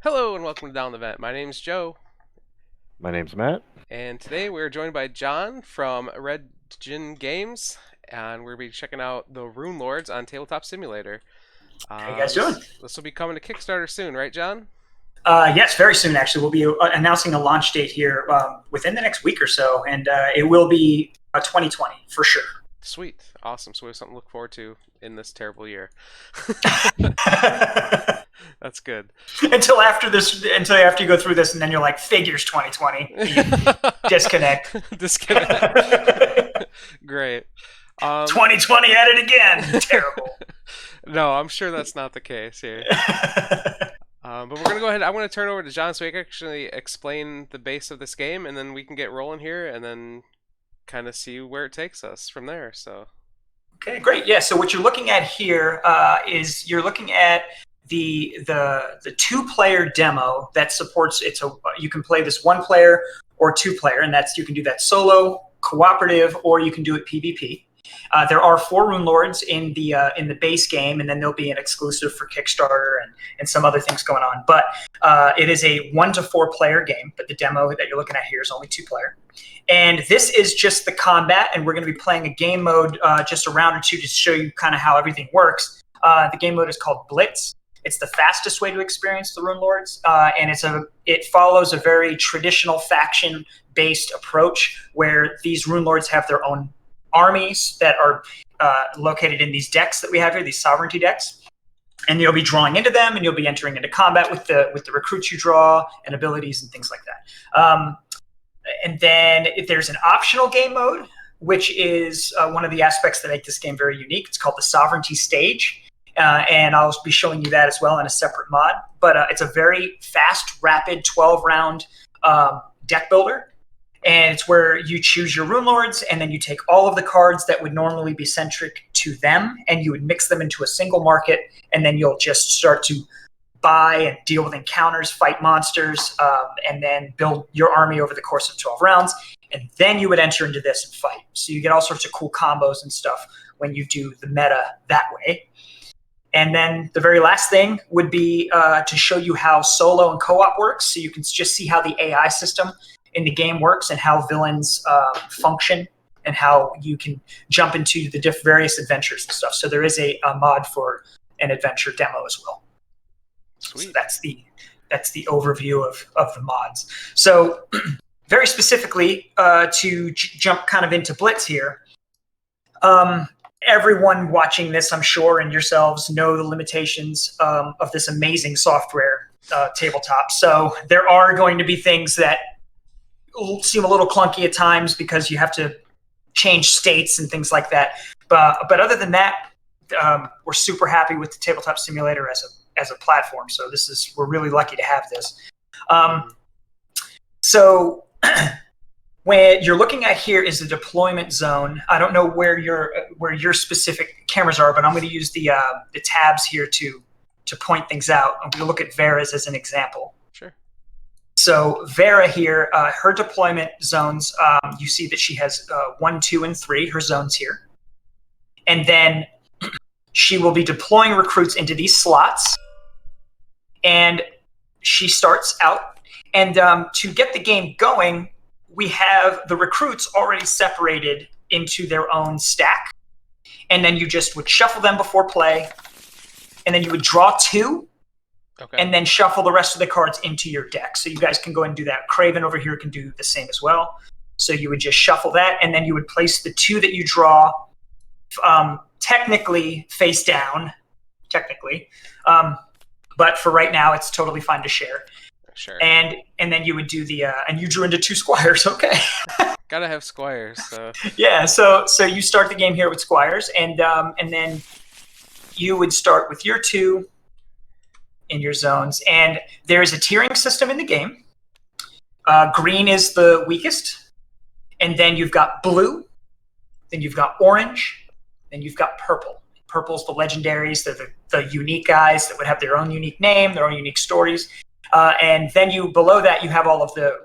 Hello and welcome to Down the Vent. My name's Joe, My name's Matt. and today we're joined by John from Red Djin Games, and we'll be checking out the Runelords on Tabletop Simulator. How you guys doing? This will be coming to Kickstarter soon, right, John? Yes, very soon. Actually, we'll be announcing a launch date here within the next week or so, and it will be 2020 for sure. Sweet, awesome. So we have something to look forward to in this terrible year. That's good. until after you go through this, and then you're like, figures 2020. Disconnect. Disconnect. Great. 2020 at it again. Terrible. No, I'm sure that's not the case here. But we're going to go ahead. I want to turn over to John so he can actually explain the base of this game, and then we can get rolling here and then kind of see where it takes us from there. So, Okay, great. Yeah. So what you're looking at here is you're looking at the 2-player demo that supports you can play this 1-player or 2-player, and you can do that solo, cooperative, or you can do it PvP. There are 4 Runelords in the base game, and then there'll be an exclusive for Kickstarter and some other things going on. But it is a 1 to 4 player game. But the demo that you're looking at here is only 2-player, and this is just the combat. And we're going to be playing a game mode, just a round or two, to show you kind of how everything works. The game mode is called Blitz. It's the fastest way to experience the Runelords, and it follows a very traditional faction-based approach where these Runelords have their own armies that are located in these decks that we have here, these sovereignty decks, and you'll be drawing into them, and you'll be entering into combat with the recruits you draw and abilities and things like that. And then if there's an optional game mode, which is one of the aspects that make this game very unique. It's called the Sovereignty Stage. And I'll be showing you that as well in a separate mod. But it's a very fast, rapid 12-round deck builder. And it's where you choose your Runelords, and then you take all of the cards that would normally be centric to them, and you would mix them into a single market, and then you'll just start to buy and deal with encounters, fight monsters, and then build your army over the course of 12 rounds. And then you would enter into this and fight. So you get all sorts of cool combos and stuff when you do the meta that way. And then the very last thing would be to show you how solo and co-op works, so you can just see how the AI system in the game works and how villains function and how you can jump into the various adventures and stuff. So there is a mod for an adventure demo as well. sweet. So that's the overview of the mods. So very specifically, to jump kind of into Blitz here, everyone watching this, I'm sure, and yourselves know the limitations of this amazing software, Tabletop. So there are going to be things that seem a little clunky at times because you have to change states and things like that. But other than that, we're super happy with the Tabletop Simulator as a platform. So we're really lucky to have this. So when you're looking at here is the deployment zone. I don't know where your specific cameras are, but I'm going to use the tabs here to point things out. I'm going to look at Vera's as an example. Sure. So Vera here, her deployment zones, you see that she has 1, 2, and 3, her zones here. And then she will be deploying recruits into these slots. And she starts out. And to get the game going, we have the recruits already separated into their own stack. And then you just would shuffle them before play. And then you would draw 2. Okay. And then shuffle the rest of the cards into your deck. So you guys can go and do that. Craven over here can do the same as well. So you would just shuffle that, and then you would place the 2 that you draw technically face down. Technically. But for right now, it's totally fine to share. Sure. And then you would do and you drew into 2 squires, okay. Gotta have squires. So. Yeah, so you start the game here with squires, and then you would start with your 2 in your zones, and there is a tiering system in the game. Green is the weakest, and then you've got blue, then you've got orange, then you've got purple. Purple's the legendaries, they're the unique guys that would have their own unique name, their own unique stories, and then below that you have all of the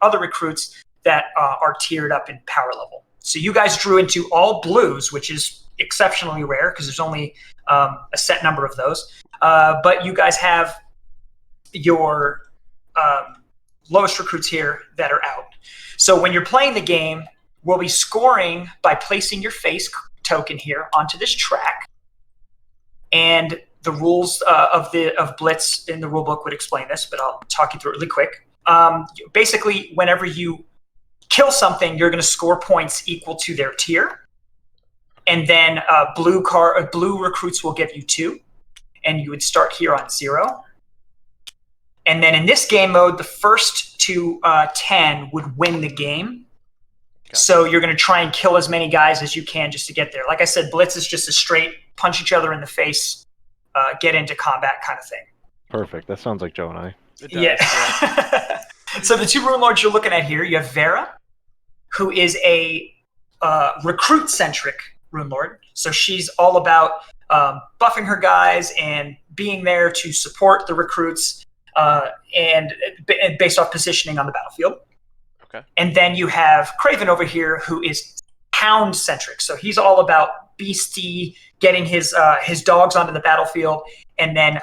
other recruits that are tiered up in power level. So you guys drew into all blues, which is exceptionally rare because there's only a set number of those. But you guys have your lowest recruits here that are out. So when you're playing the game, we'll be scoring by placing your face token here onto this track. And the rules of Blitz in the rulebook would explain this, but I'll talk you through it really quick. Basically, whenever you kill something, you're going to score points equal to their tier. And then blue recruits will give you 2. And you would start here on 0. And then in this game mode, the first to 10 would win the game. Gotcha. So you're going to try and kill as many guys as you can just to get there. Like I said, Blitz is just a straight punch each other in the face, get into combat kind of thing. Perfect. That sounds like Joe and I. It does, yeah. So the 2 Runelords you're looking at here, you have Vera, who is a recruit-centric Runelord. So she's all about buffing her guys and being there to support the recruits and based off positioning on the battlefield. Okay. And then you have Craven over here, who is hound-centric. So he's all about beastie, getting his dogs onto the battlefield, and then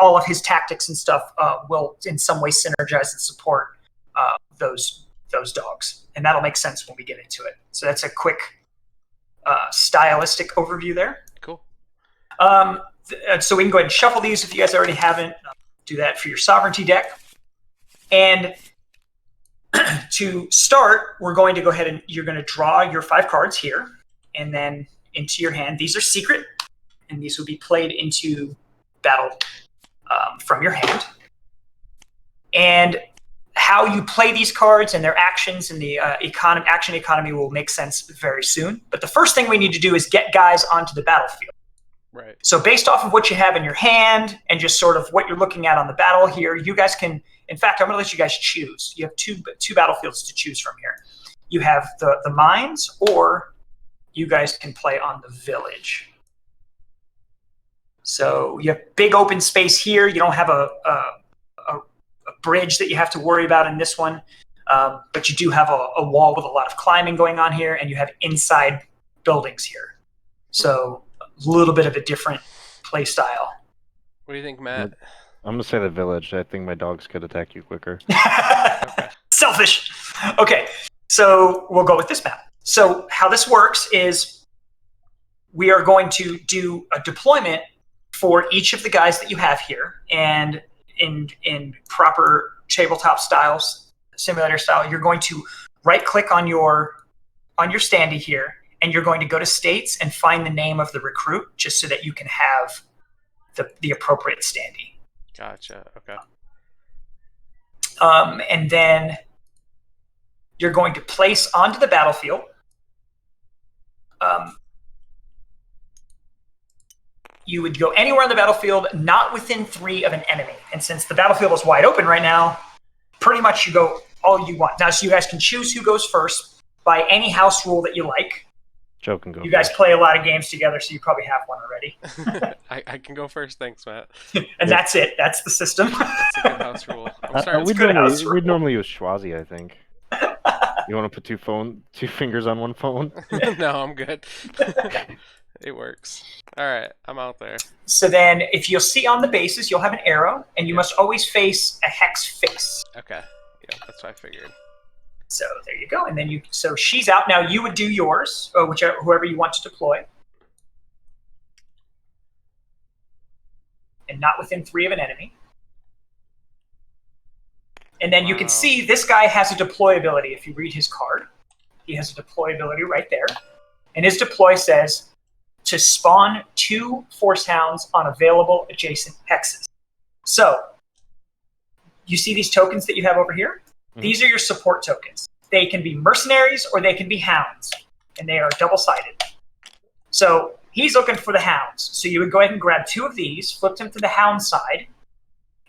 all of his tactics and stuff will in some way synergize and support those dogs. And that'll make sense when we get into it. So that's a quick stylistic overview there. Cool. So we can go ahead and shuffle these if you guys already haven't. Do that for your sovereignty deck. And to start, we're going to go ahead and you're going to draw your 5 cards here and then into your hand. These are secret, and these will be played into battle from your hand. And how you play these cards and their actions and the action economy will make sense very soon. But the first thing we need to do is get guys onto the battlefield. Right. So based off of what you have in your hand and just sort of what you're looking at on the battle here, you guys can, in fact, I'm going to let you guys choose. You have two battlefields to choose from here. You have the mines, or you guys can play on the village. So you have big open space here. You don't have a bridge that you have to worry about in this one, but you do have a wall with a lot of climbing going on here, and you have inside buildings here. So a little bit of a different play style. What do you think, Matt? I'm going to say the village. I think my dogs could attack you quicker. Okay. Selfish. Okay, so we'll go with this map. So how this works is we are going to do a deployment for each of the guys that you have here, and in proper tabletop styles, simulator style, you're going to right-click on your standee here, and you're going to go to states and find the name of the recruit just so that you can have the appropriate standee. Gotcha. Okay. And then you're going to place onto the battlefield you would go anywhere on the battlefield not within 3 of an enemy. And since the battlefield is wide open right now, pretty much you go all you want. Now, so you guys can choose who goes first by any house rule that you like. Joe can go You guys first. play a lot of games together, so you probably have one already. I can go first. Thanks, Matt. And that's it. That's the system. That's a good house rule. I'm sorry. We'd normally use Schwazi, I think. You want to put two fingers on one phone? No, I'm good. It works. All right, I'm out there. So then if you'll see on the bases, you'll have an arrow, and you must always face a hex face. Okay. Yeah, that's what I figured. So there you go. And then so she's out. Now you would do yours, or whoever you want to deploy. And not within 3 of an enemy. And then you can see this guy has a deploy ability. If you read his card, he has a deploy ability right there. And his deploy says to spawn 2 force hounds on available adjacent hexes. So you see these tokens that you have over here? Mm-hmm. These are your support tokens. They can be mercenaries or they can be hounds, and they are double-sided. So he's looking for the hounds. So you would go ahead and grab 2 of these, flip them to the hound side,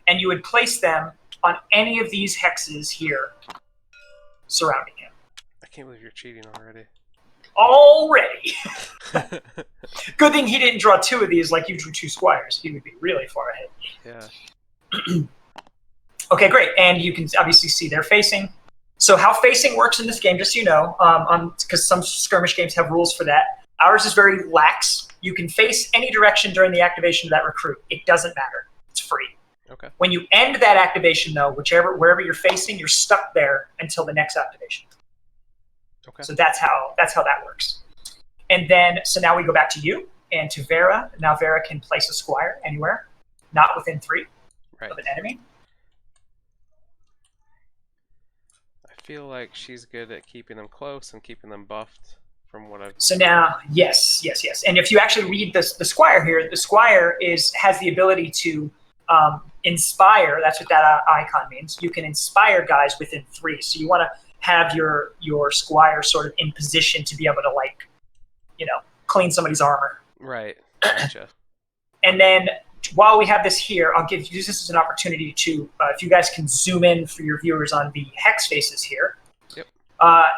and you would place them on any of these hexes here surrounding him. I can't believe you're cheating already. Already. Good thing he didn't draw 2 of these like you drew 2 squires. He would be really far ahead. Yeah. Okay, great. And you can obviously see they're facing. So how facing works in this game, just so you know, because some skirmish games have rules for that. Ours is very lax. You can face any direction during the activation of that recruit. It doesn't matter. It's free. Okay. When you end that activation, though, wherever you're facing, you're stuck there until the next activation. Okay. So that's how that works. And then, so now we go back to you and to Vera. Now Vera can place a squire anywhere, not within 3 of an enemy. I feel like she's good at keeping them close and keeping them buffed from what I've So now, yes. And if you actually read the squire here, the squire has the ability to inspire. That's what that icon means. You can inspire guys within 3. So you want to have your squire sort of in position to be able to, like, clean somebody's armor. Right. Gotcha. And then while we have this here, I'll use this as an opportunity to, if you guys can zoom in for your viewers on the hex faces here. Yep.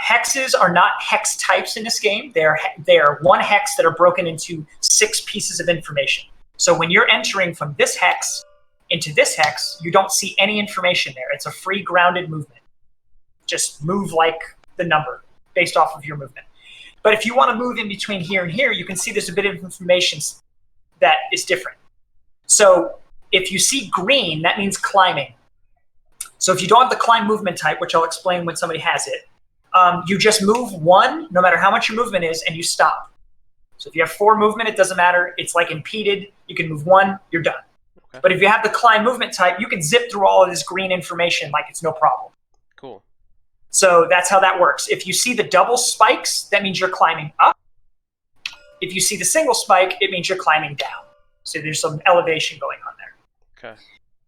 Hexes are not hex types in this game. They are 1 hex that are broken into 6 pieces of information. So when you're entering from this hex into this hex, you don't see any information there. It's a free grounded movement. Just move like the number based off of your movement. But if you want to move in between here and here, you can see there's a bit of information that is different. So if you see green, that means climbing. So if you don't have the climb movement type, which I'll explain when somebody has it, you just move 1, no matter how much your movement is, and you stop. So if you have 4 movement, it doesn't matter. It's like impeded. You can move 1, you're done. Okay. But if you have the climb movement type, you can zip through all of this green information like it's no problem. Cool. So that's how that works. If you see the double spikes, that means you're climbing up. If you see the single spike, it means you're climbing down. So there's some elevation going on there. Okay.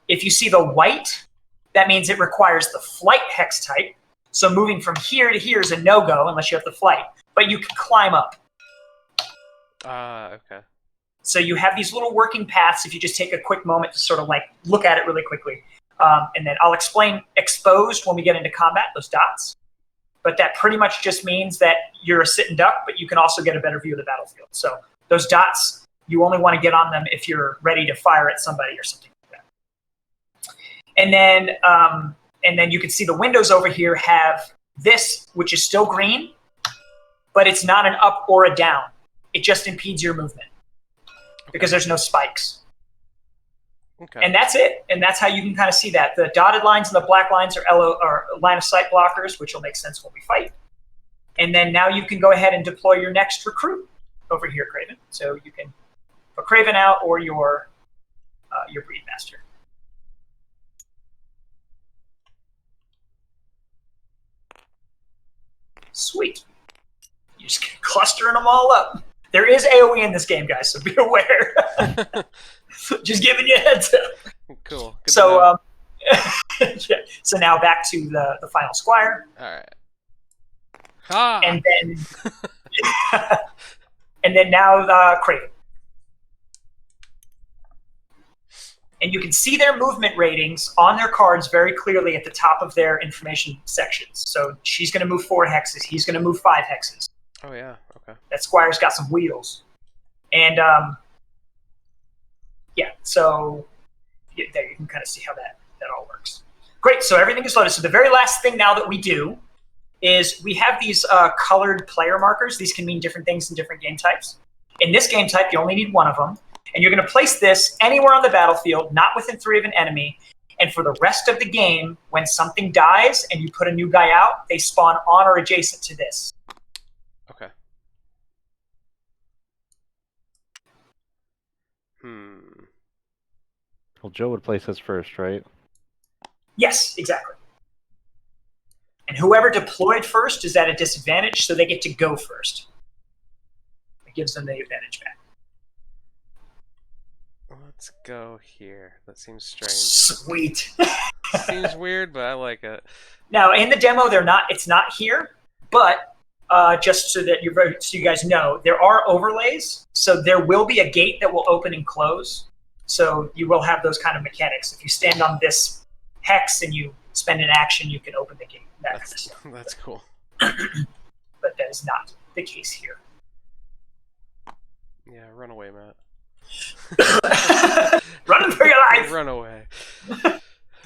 If you see the white, that means it requires the flight hex type. So moving from here to here is a no-go unless you have the flight. But you can climb up. Okay. So you have these little working paths if you just take a quick moment to sort of like look at it really quickly. And then I'll explain exposed when we get into combat, those dots. But that pretty much just means that you're a sit and duck, but you can also get a better view of the battlefield. So those dots, you only want to get on them if you're ready to fire at somebody or something like that. And then you can see the windows over here have this, which is still green, but it's not an up or a down. It just impedes your movement because there's no spikes. Okay. And that's it. And that's how you can kind of see that. The dotted lines and the black lines are line of sight blockers, which will make sense when we fight. And then now you can go ahead and deploy your next recruit over here, Craven. So you can put Craven out or your Breedmaster. Sweet. You're just clustering them all up. There is AoE in this game, guys, so be aware. Just giving you a heads up. Cool. Good So, yeah. So now back to the final squire. All right. Ah! And then now Craven. And you can see their movement ratings on their cards very clearly at the top of their information sections. So she's going to move 4 hexes. He's going to move 5 hexes. Oh, yeah. Okay. That squire's got some wheels. And, yeah, so there you can kind of see how that all works. Great, so everything is loaded. So the very last thing now that we do is we have these colored player markers. These can mean different things in different game types. In this game type, you only need 1 of them. And you're going to place this anywhere on the battlefield, not within 3 of an enemy. And for the rest of the game, when something dies and you put a new guy out, they spawn on or adjacent to this. Okay. Well, Joe would place us first, right? Yes, exactly. And whoever deployed first is at a disadvantage, so they get to go first. It gives them the advantage back. Let's go here. That seems strange. Sweet. Seems weird, but I like it. Now, in the demo, it's not here, but just so that you guys know, there are overlays. So there will be a gate that will open and close. So you will have those kind of mechanics. If you stand on this hex and you spend an action, you can open the gate. That's cool. But that is not the case here. Yeah, run away, Matt. Running for your life. Run away.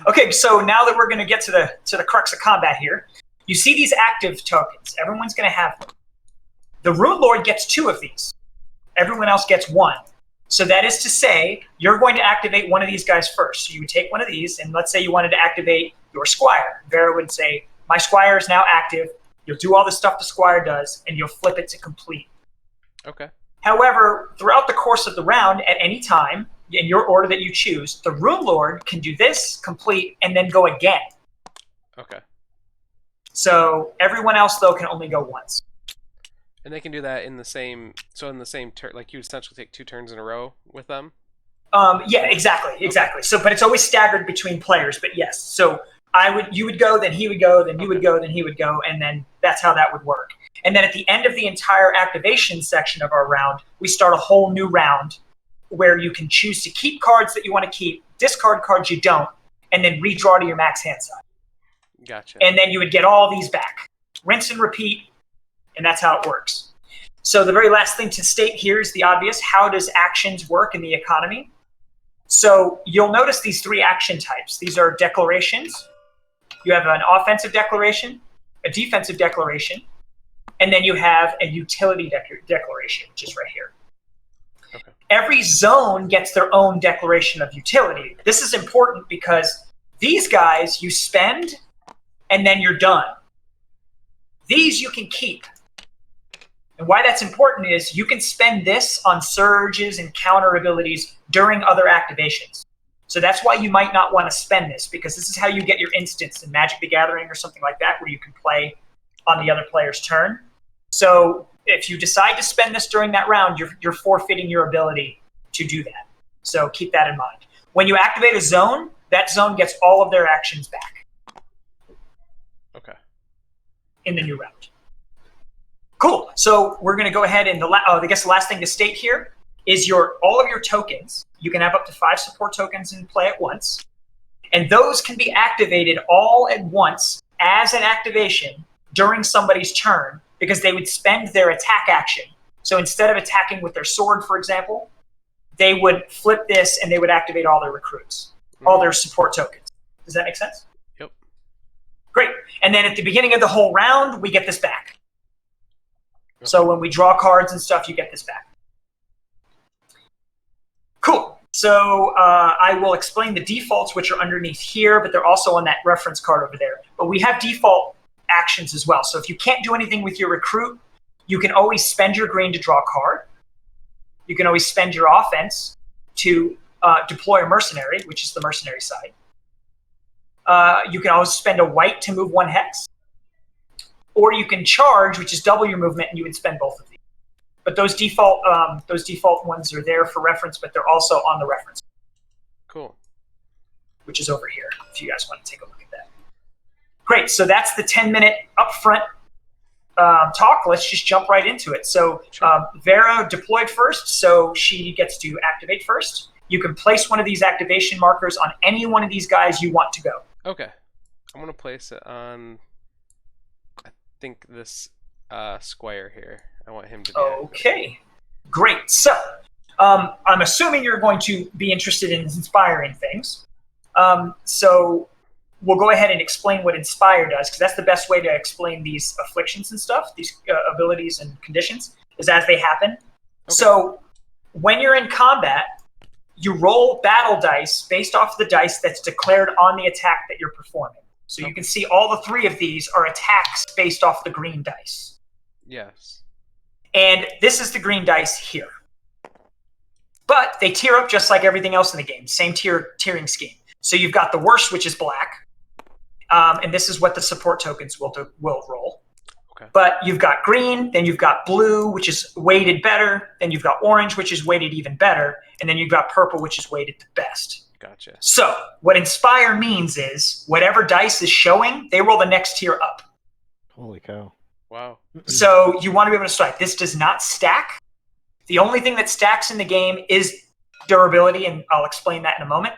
Okay, so now that we're going to get to the crux of combat here, you see these active tokens. Everyone's going to have them. The Runelord gets 2 of these. Everyone else gets 1. So that is to say, you're going to activate one of these guys first. So you would take one of these, and let's say you wanted to activate your Squire. Vera would say, my Squire is now active. You'll do all the stuff the Squire does, and you'll flip it to complete. Okay. However, throughout the course of the round, at any time, in your order that you choose, the Runelord can do this, complete, and then go again. Okay. So everyone else, though, can only go once. And they can do that in the same turn. Like you essentially take 2 turns in a row with them. Yeah, exactly. So, but it's always staggered between players. But yes, so you would go, then he would go, then you would go, then he would go, and then that's how that would work. And then at the end of the entire activation section of our round, we start a whole new round where you can choose to keep cards that you want to keep, discard cards you don't, and then redraw to your max hand size. Gotcha. And then you would get all these back. Rinse and repeat, and that's how it works. So the very last thing to state here is the obvious. How does actions work in the economy? So you'll notice these 3 action types. These are declarations. You have an offensive declaration, a defensive declaration, and then you have a utility declaration, which is right here. Okay. Every zone gets their own declaration of utility. This is important because these guys you spend and then you're done. These you can keep. And why that's important is you can spend this on surges and counter abilities during other activations. So that's why you might not want to spend this, because this is how you get your instants in Magic the Gathering or something like that, where you can play on the other player's turn. So if you decide to spend this during that round, you're forfeiting your ability to do that. So keep that in mind. When you activate a zone, that zone gets all of their actions back. Okay. In the new round. Cool. So we're going to go ahead and I guess the last thing to state here is all of your tokens. You can have up to 5 support tokens in play at once. And those can be activated all at once as an activation during somebody's turn, because they would spend their attack action. So instead of attacking with their sword, for example, they would flip this and they would activate all their recruits, all their support tokens. Does that make sense? Yep. Great. And then at the beginning of the whole round, we get this back. Okay. So when we draw cards and stuff, you get this back. Cool. So I will explain the defaults, which are underneath here, but they're also on that reference card over there. But we have default actions as well. So if you can't do anything with your recruit, you can always spend your green to draw a card. You can always spend your offense to deploy a mercenary, which is the mercenary side. You can always spend a white to move 1 hex. Or you can charge, which is double your movement, and you would spend both of these. But those default ones are there for reference, but they're also on the reference. Cool. Which is over here, if you guys want to take a look at that. Great, so that's the 10-minute upfront talk. Let's just jump right into it. So Vera deployed first, so she gets to activate first. You can place one of these activation markers on any one of these guys you want to go. Okay. I'm going to place it on, I think, this Squire here. I want him to be Okay, great. So I'm assuming you're going to be interested in inspiring things. So we'll go ahead and explain what Inspire does, because that's the best way to explain these afflictions and stuff, these abilities and conditions, is as they happen. Okay. So when you're in combat, you roll battle dice based off the dice that's declared on the attack that you're performing. So you can see all the 3 of these are attacks based off the green dice. Yes. And this is the green dice here. But they tier up just like everything else in the game. Same tiering scheme. So you've got the worst, which is black. And this is what the support tokens will roll. Okay. But you've got green, then you've got blue, which is weighted better. Then you've got orange, which is weighted even better. And then you've got purple, which is weighted the best. Gotcha. So what Inspire means is whatever dice is showing, they roll the next tier up. Holy cow. Wow. So you want to be able to strike. This does not stack. The only thing that stacks in the game is durability, and I'll explain that in a moment.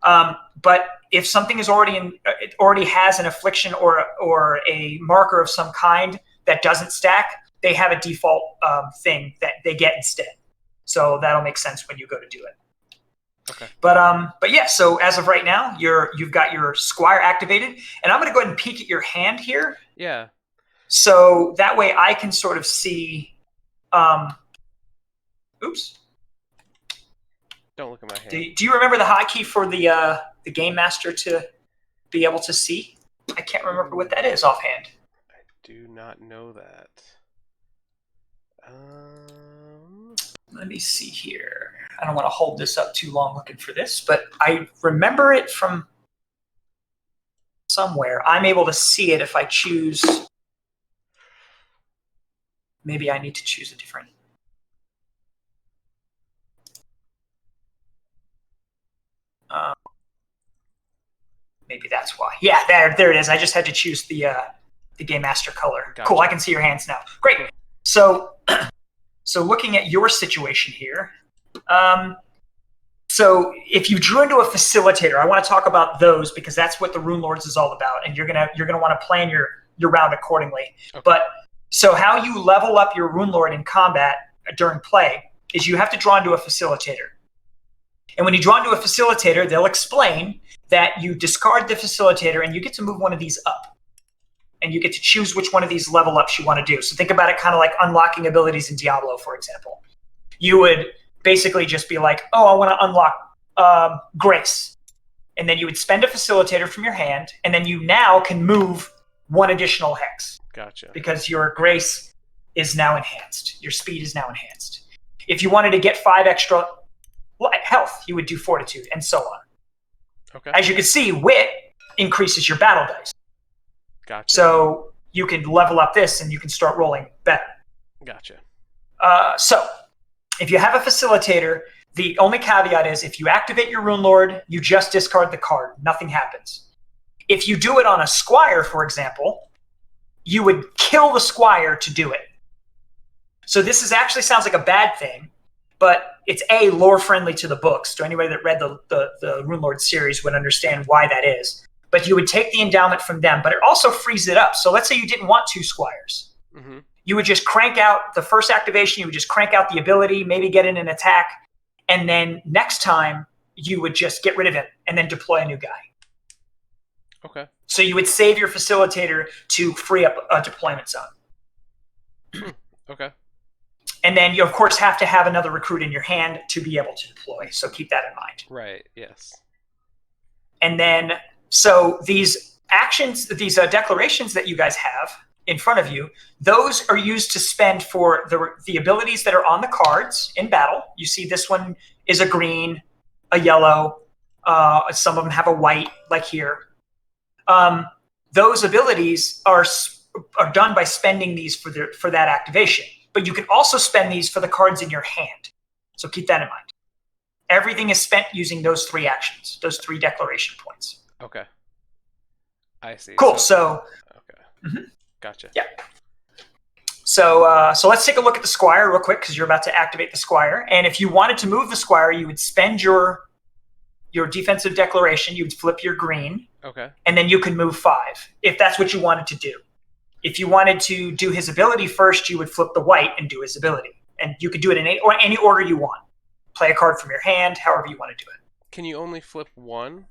But if something is it already has an affliction or a marker of some kind that doesn't stack, they have a default thing that they get instead. So that'll make sense when you go to do it. Okay. But yeah, so as of right now, you've got your Squire activated, and I'm going to go ahead and peek at your hand here. Yeah. So that way I can sort of see. Oops. Don't look at my hand. Do you remember the hotkey for the game master to be able to see? I can't remember what that is offhand. I do not know that. Let me see here. I don't want to hold this up too long looking for this, but I remember it from somewhere. I'm able to see it if I choose. Maybe I need to choose a different. Maybe that's why. Yeah, there it is. I just had to choose the game master color. Gotcha. Cool. I can see your hands now. Great. So looking at your situation here, so if you drew into a facilitator, I want to talk about those because that's what the Runelords is all about, and you're gonna want to plan your round accordingly. Okay. But so how you level up your Runelord in combat during play is you have to draw into a facilitator, and when you draw into a facilitator, they'll explain that you discard the facilitator and you get to move one of these up. And you get to choose which one of these level ups you want to do. So think about it kind of like unlocking abilities in Diablo, for example. You would basically just be like, oh, I want to unlock Grace. And then you would spend a facilitator from your hand, and then you now can move one additional hex. Gotcha. Because your Grace is now enhanced. Your speed is now enhanced. If you wanted to get 5 extra health, you would do Fortitude, and so on. Okay. As you can see, Wit increases your battle dice. Gotcha. So you can level up this and you can start rolling better. Gotcha. So if you have a facilitator, the only caveat is if you activate your Runelord, you just discard the card. Nothing happens. If you do it on a Squire, for example, you would kill the Squire to do it. So this is actually sounds like a bad thing, but it's lore friendly to the books. So anybody that read the Runelord series would understand why that is. But you would take the endowment from them, but it also frees it up. So let's say you didn't want 2 Squires. Mm-hmm. You would just crank out the first activation. You would just crank out the ability, maybe get in an attack. And then next time you would just get rid of it and then deploy a new guy. Okay. So you would save your facilitator to free up a deployment zone. Okay. And then you, of course, have to have another recruit in your hand to be able to deploy. So keep that in mind. Right. Yes. And then, so these actions, these declarations that you guys have in front of you, those are used to spend for the abilities that are on the cards in battle. You see this one is a green, a yellow, some of them have a white, like here. Those abilities are done by spending these for that activation. But you can also spend these for the cards in your hand. So keep that in mind. Everything is spent using those 3 actions, those 3 declaration points. Okay. I see. Cool. Okay. Mm-hmm. Gotcha. Yeah. So let's take a look at the Squire real quick because you're about to activate the Squire. And if you wanted to move the Squire, you would spend your defensive declaration. You would flip your green. Okay. And then you can move 5 if that's what you wanted to do. If you wanted to do his ability first, you would flip the white and do his ability. And you could do it in any order you want. Play a card from your hand, however you want to do it. Can you only flip one?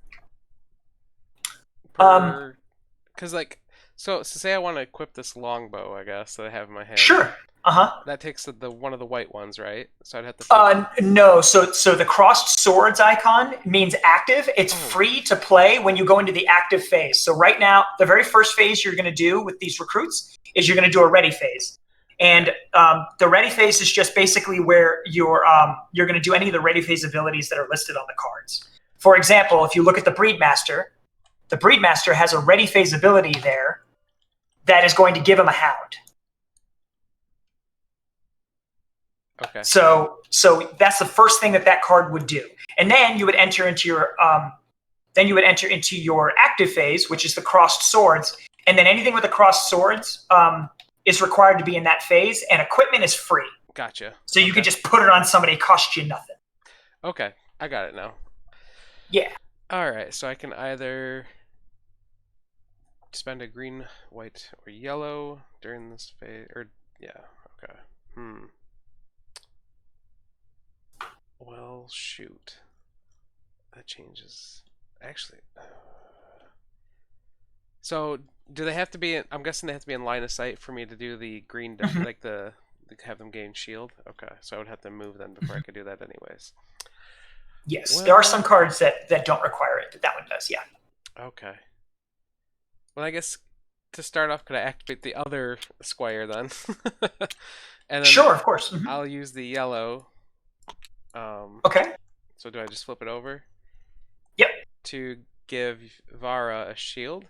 Because so say I want to equip this longbow, I guess, that I have in my hand. Sure. That takes the one of the white ones, right? So I'd have to flip No. So the crossed swords icon means active. It's free to play when you go into the active phase. So right now, the very first phase you're going to do with these recruits is you're going to do a ready phase. And the ready phase is just basically where you're going to do any of the ready phase abilities that are listed on the cards. For example, if you look at the Breedmaster has a ready phase ability there that is going to give him a hound. Okay. So that's the first thing that card would do, and then you would enter into your active phase, which is the crossed swords, and then anything with the crossed swords is required to be in that phase, and equipment is free. Gotcha. So you can just put it on somebody, cost you nothing. Okay, I got it now. Yeah. All right, so I can either spend a green, white, or yellow during this phase, or yeah. Okay. Well, shoot. That changes. Actually. So, do they have to be? I'm guessing they have to be in line of sight for me to do the green, have them gain shield. Okay, so I would have to move them before I could do that, anyways. Yes, Well, there are some cards that don't require it, but that one does, yeah. okay. Well, I guess to start off, could I activate the other squire then? And then Sure, of course. Mhm. I'll use the yellow. Okay. So do I just flip it over? Yep. To give Vara a shield?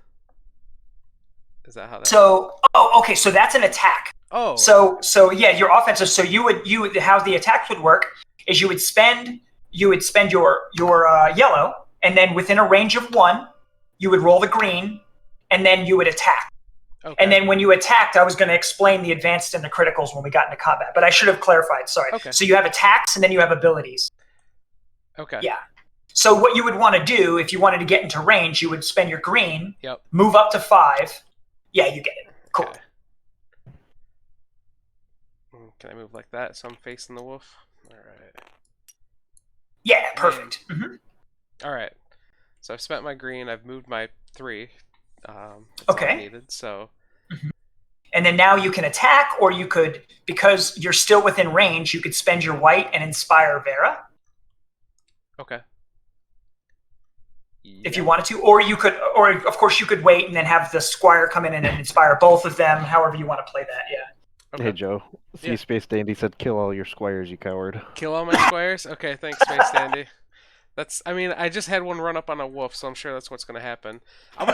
Is that how that? So, okay, so that's an attack. Oh. So yeah, your offensive. So you would how the attack would work is you would spend your yellow, and then within a range of 1, you would roll the green, and then you would attack. Okay. And then when you attacked, I was going to explain the advanced and the criticals when we got into combat, but I should have clarified. Sorry. Okay. So you have attacks, and then you have abilities. Okay. Yeah. So what you would want to do if you wanted to get into range, you would spend your green, Yep. move up to 5. Yeah, you get it. Cool. Okay. Can I move like that so I'm facing the wolf? All right. Yeah, perfect. All right. So I've spent my green. I've moved my 3. That's Okay. all I needed. So. And then now you can attack, or you could, because you're still within range, you could spend your white and inspire Vera. Okay. If you wanted to, or you could, or of course you could wait and then have the squire come in and inspire both of them. However you want to play that. Yeah. Okay. Hey Joe, Yeah. Space Dandy said kill all your squires, you coward. Kill all my squires? Okay, thanks, Space Dandy. I just had one run up on a wolf, so I'm sure that's what's going to happen. I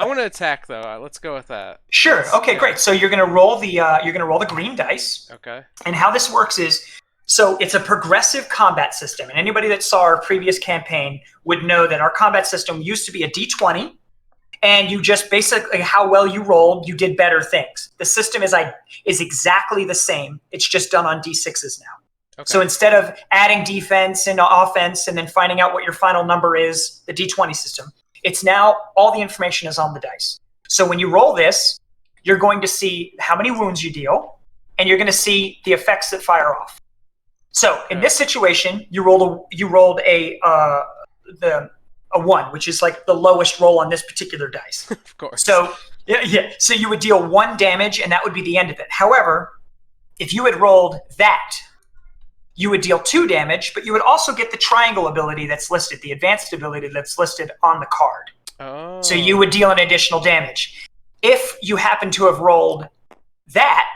want to attack, though. Let's go with that. Sure. Okay, great. So you're going to roll the green dice. Okay. And how this works is, so it's a progressive combat system. And anybody that saw our previous campaign would know that our combat system used to be a D20, and you just basically, how well you rolled, you did better things. The system is exactly the same. It's just done on D6s now. Okay. So instead of adding defense and offense and then finding out what your final number is, the D20 system, it's now all the information is on the dice. So when you roll this, you're going to see how many wounds you deal, and you're going to see the effects that fire off. So in this situation, you rolled a 1, which is like the lowest roll on this particular dice. Of course. So yeah. So you would deal 1 damage, and that would be the end of it. However, if you had rolled that, you would deal 2 damage, but you would also get the triangle ability that's listed, the advanced ability that's listed on the card. Oh. So you would deal an additional damage. If you happen to have rolled that,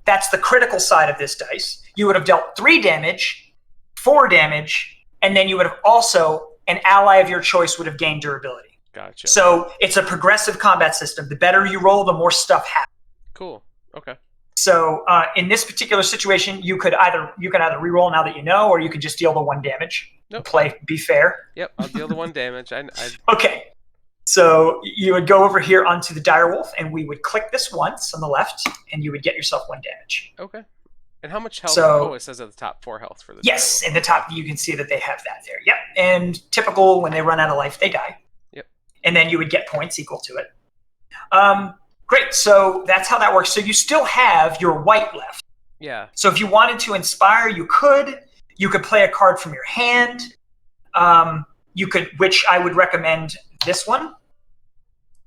that's the critical side of this dice. You would have dealt 3 damage, 4 damage, and then you would have also, an ally of your choice would have gained durability. Gotcha. So it's a progressive combat system. The better you roll, the more stuff happens. Cool. Okay. So in this particular situation, you can either reroll now that you know, or you could just deal the 1 damage. Nope. Be fair. Yep, I'll deal the 1 damage. Okay. So you would go over here onto the direwolf, and we would click this once on the left, and you would get yourself 1 damage. Okay. And how much health? So, it says at the top 4 health for the yes, direwolf. in the top you can see that they have that there. Yep. And typical, when they run out of life, they die. Yep. And then you would get points equal to it. Great. So that's how that works. So you still have your white left. Yeah. So if you wanted to inspire, you could. You could play a card from your hand. You could, which I would recommend this one.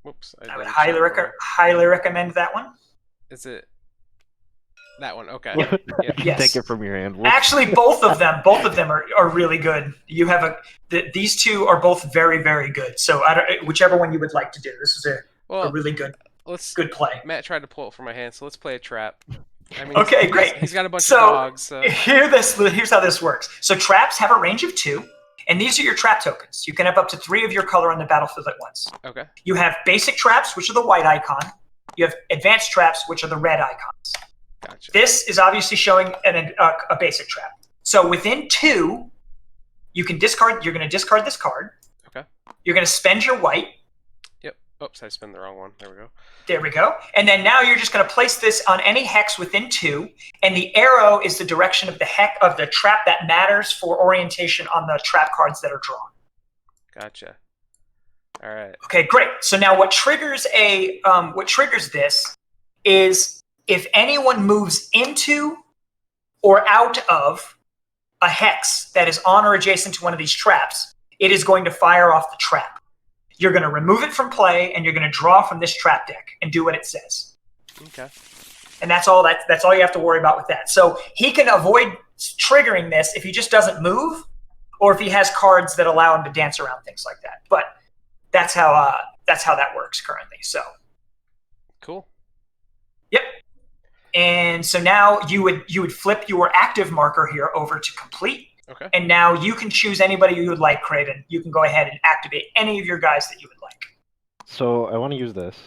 Whoops. I would highly recommend that one. Is it that one? Okay. Yeah. Yeah. Yes. Take it from your hand. Actually, both of them are really good. You have these 2 are both very, very good. So whichever one you would like to do. This is a really good play. Matt tried to pull it from my hand, so let's play a trap. Okay, great. He's got a bunch of dogs. So. Here's how this works. So traps have a range of 2, and these are your trap tokens. You can have up to 3 of your color on the battlefield at once. Okay. You have basic traps, which are the white icon. You have advanced traps, which are the red icons. Gotcha. This is obviously showing a basic trap. So within 2, you can discard. You're going to discard this card. Okay. You're going to spend your white. Yep. Oops, I spent the wrong one. There we go. There we go. And then now you're just going to place this on any hex within 2, and the arrow is the direction of the trap that matters for orientation on the trap cards that are drawn. Gotcha. All right. Okay, great. So now what triggers this is if anyone moves into or out of a hex that is on or adjacent to one of these traps, it is going to fire off the trap. You're going to remove it from play, and you're going to draw from this trap deck and do what it says. Okay. And that's all you have to worry about with that. So he can avoid triggering this if he just doesn't move, or if he has cards that allow him to dance around things like that. But that's how that works currently. So Cool. yep. And so now you would flip your active marker here over to complete. Okay. And now you can choose anybody you would like, Craven. You can go ahead and activate any of your guys that you would like. So I want to use this.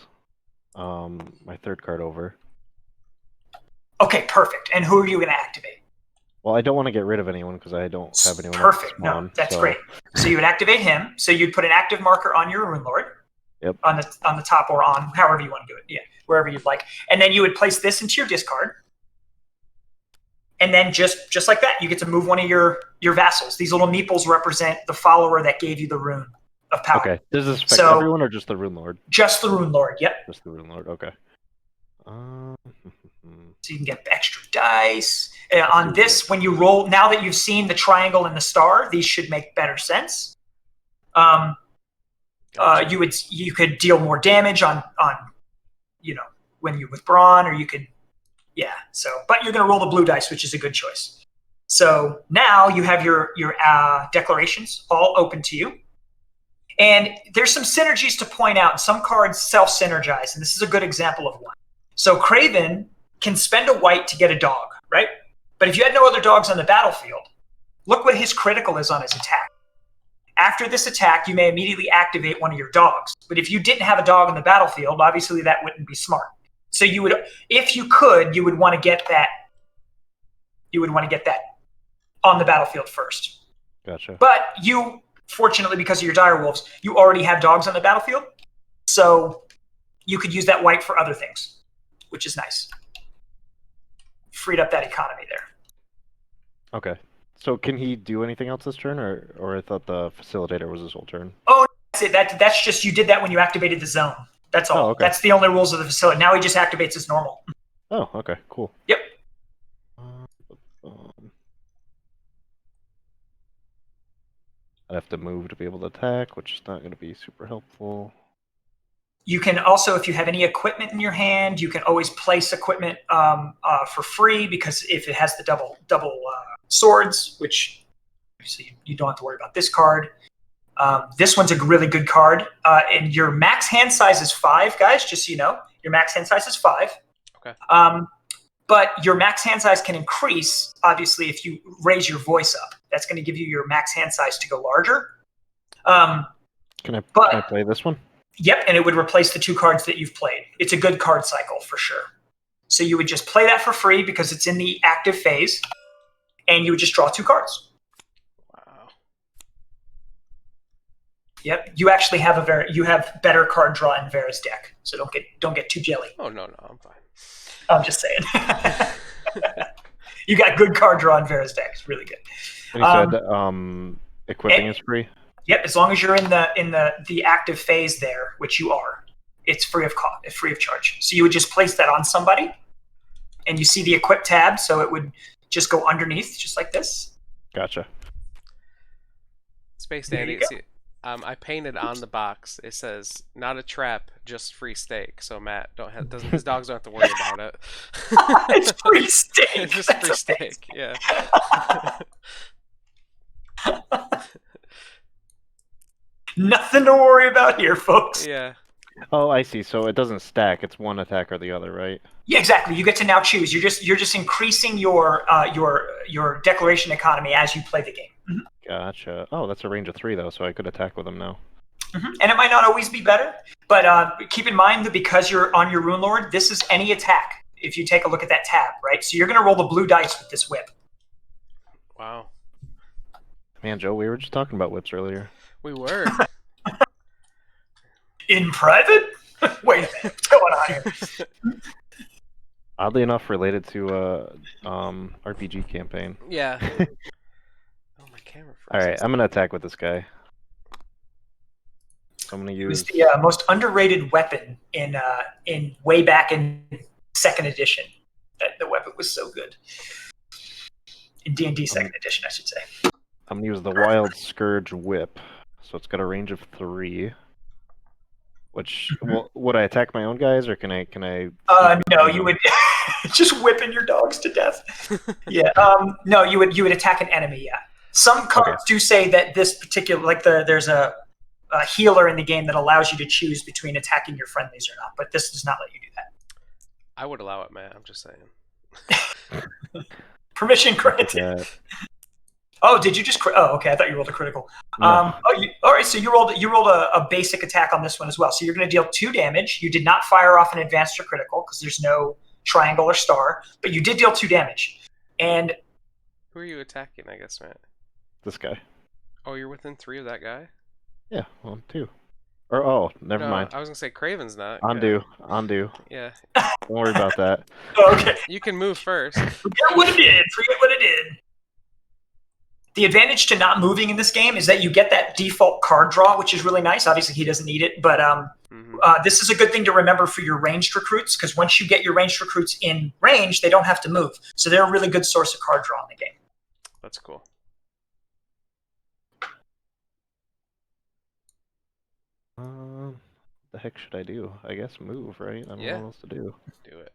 My third card over. Okay, perfect. And who are you going to activate? Well, I don't want to get rid of anyone because I don't have anyone. Perfect. No, that's great. So you would activate him. So you'd put an active marker on your Runelord. Yep. On the top or on however you want to do it. Yeah, wherever you'd like. And then you would place this into your discard. And then just like that, you get to move one of your vassals. These little meeples represent the follower that gave you the rune of power. Okay. Does this affect everyone or just the Runelord? Just the Runelord, yep. Just the Runelord, okay. So you can get extra dice. On this, when you roll, now that you've seen the triangle and the star, these should make better sense. You could deal more damage on when you with brawn, or you could. Yeah, but you're going to roll the blue dice, which is a good choice. So now you have your declarations all open to you. And there's some synergies to point out. Some cards self-synergize, and this is a good example of one. So Craven can spend a white to get a dog, right? But if you had no other dogs on the battlefield, look what his critical is on his attack. After this attack, you may immediately activate one of your dogs. But if you didn't have a dog on the battlefield, obviously that wouldn't be smart. So you would, if you could, you would want to get that. You would want to get that on the battlefield first. Gotcha. But you, fortunately, because of your direwolves, you already have dogs on the battlefield, so you could use that white for other things, which is nice. Freed up that economy there. Okay. So can he do anything else this turn, or I thought the facilitator was his whole turn? Oh, that's it. That's just you did that when you activated the zone. That's all. Oh, okay. That's the only rules of the facility. Now he just activates as normal. Oh, okay, cool. Yep. I'd have to move to be able to attack, which is not going to be super helpful. You can also, if you have any equipment in your hand, you can always place equipment for free, because if it has the double swords, which so you don't have to worry about this card. This one's a really good card. And your max hand size is 5, guys, just so you know. Your max hand size is 5. Okay. But your max hand size can increase, obviously, if you raise your voice up. That's going to give you your max hand size to go larger. Can I play this one? Yep, and it would replace the 2 cards that you've played. It's a good card cycle for sure. So you would just play that for free because it's in the active phase, and you would just draw 2 cards. Wow. Yep, you actually have better card draw in Vera's deck, so don't get too jelly. Oh no, I'm fine. I'm just saying. You got good card draw in Vera's deck. It's really good. And you said equipping is free? Yep, as long as you're in the active phase there, which you are, it's free of cost, free of charge. So you would just place that on somebody, and you see the equip tab, so it would just go underneath, just like this. Gotcha. Space Dandy. See, I painted on the box. It says not a trap, just free steak. So Matt his dogs don't have to worry about it. It's free steak. It's just free steak. Yeah. Nothing to worry about here, folks. Yeah. Oh, I see. So it doesn't stack. It's one attack or the other, right? Yeah, exactly. You get to now choose. You're just increasing your declaration economy as you play the game. Mm-hmm. Gotcha. Oh, that's a range of 3 though, so I could attack with them now. Mm-hmm. And it might not always be better, but keep in mind that because you're on your Runelord, this is any attack. If you take a look at that tab, right? So you're going to roll the blue dice with this whip. Wow. Man, Joe, we were just talking about whips earlier. We were. In private? Wait a minute. What's going on here? Oddly enough, related to RPG campaign. Yeah. Oh, my camera. All right, I'm gonna attack with this guy. So I'm gonna use. It was the most underrated weapon in way back in 2nd edition. The weapon was so good. In D&D 2nd edition, I should say. I'm gonna use the Wild Scourge Whip. So it's got a range of 3. Which would I attack my own guys, or can I? No, you would just whipping your dogs to death. Yeah. No, you would attack an enemy. Yeah. Some cards do say that this particular, like there's a healer in the game that allows you to choose between attacking your friendlies or not, but this does not let you do that. I would allow it, man. I'm just saying. Permission granted. Oh, did you just? Oh, okay. I thought you rolled a critical. No. All right. So you rolled a basic attack on this one as well. So you're going to deal 2 damage. You did not fire off an advanced or critical because there's no triangle or star, but you did deal 2 damage. And who are you attacking? I guess, Matt. This guy. Oh, you're within 3 of that guy. Yeah, well, 2. Or never mind. I was gonna say Craven's not. Undo. Yeah. Don't worry about that. Okay. You can move first. Forget what it did. The advantage to not moving in this game is that you get that default card draw, which is really nice. Obviously, he doesn't need it, but this is a good thing to remember for your ranged recruits, because once you get your ranged recruits in range, they don't have to move. So they're a really good source of card draw in the game. That's cool. The heck should I do? I guess move, right? I don't know what else to do. Do it.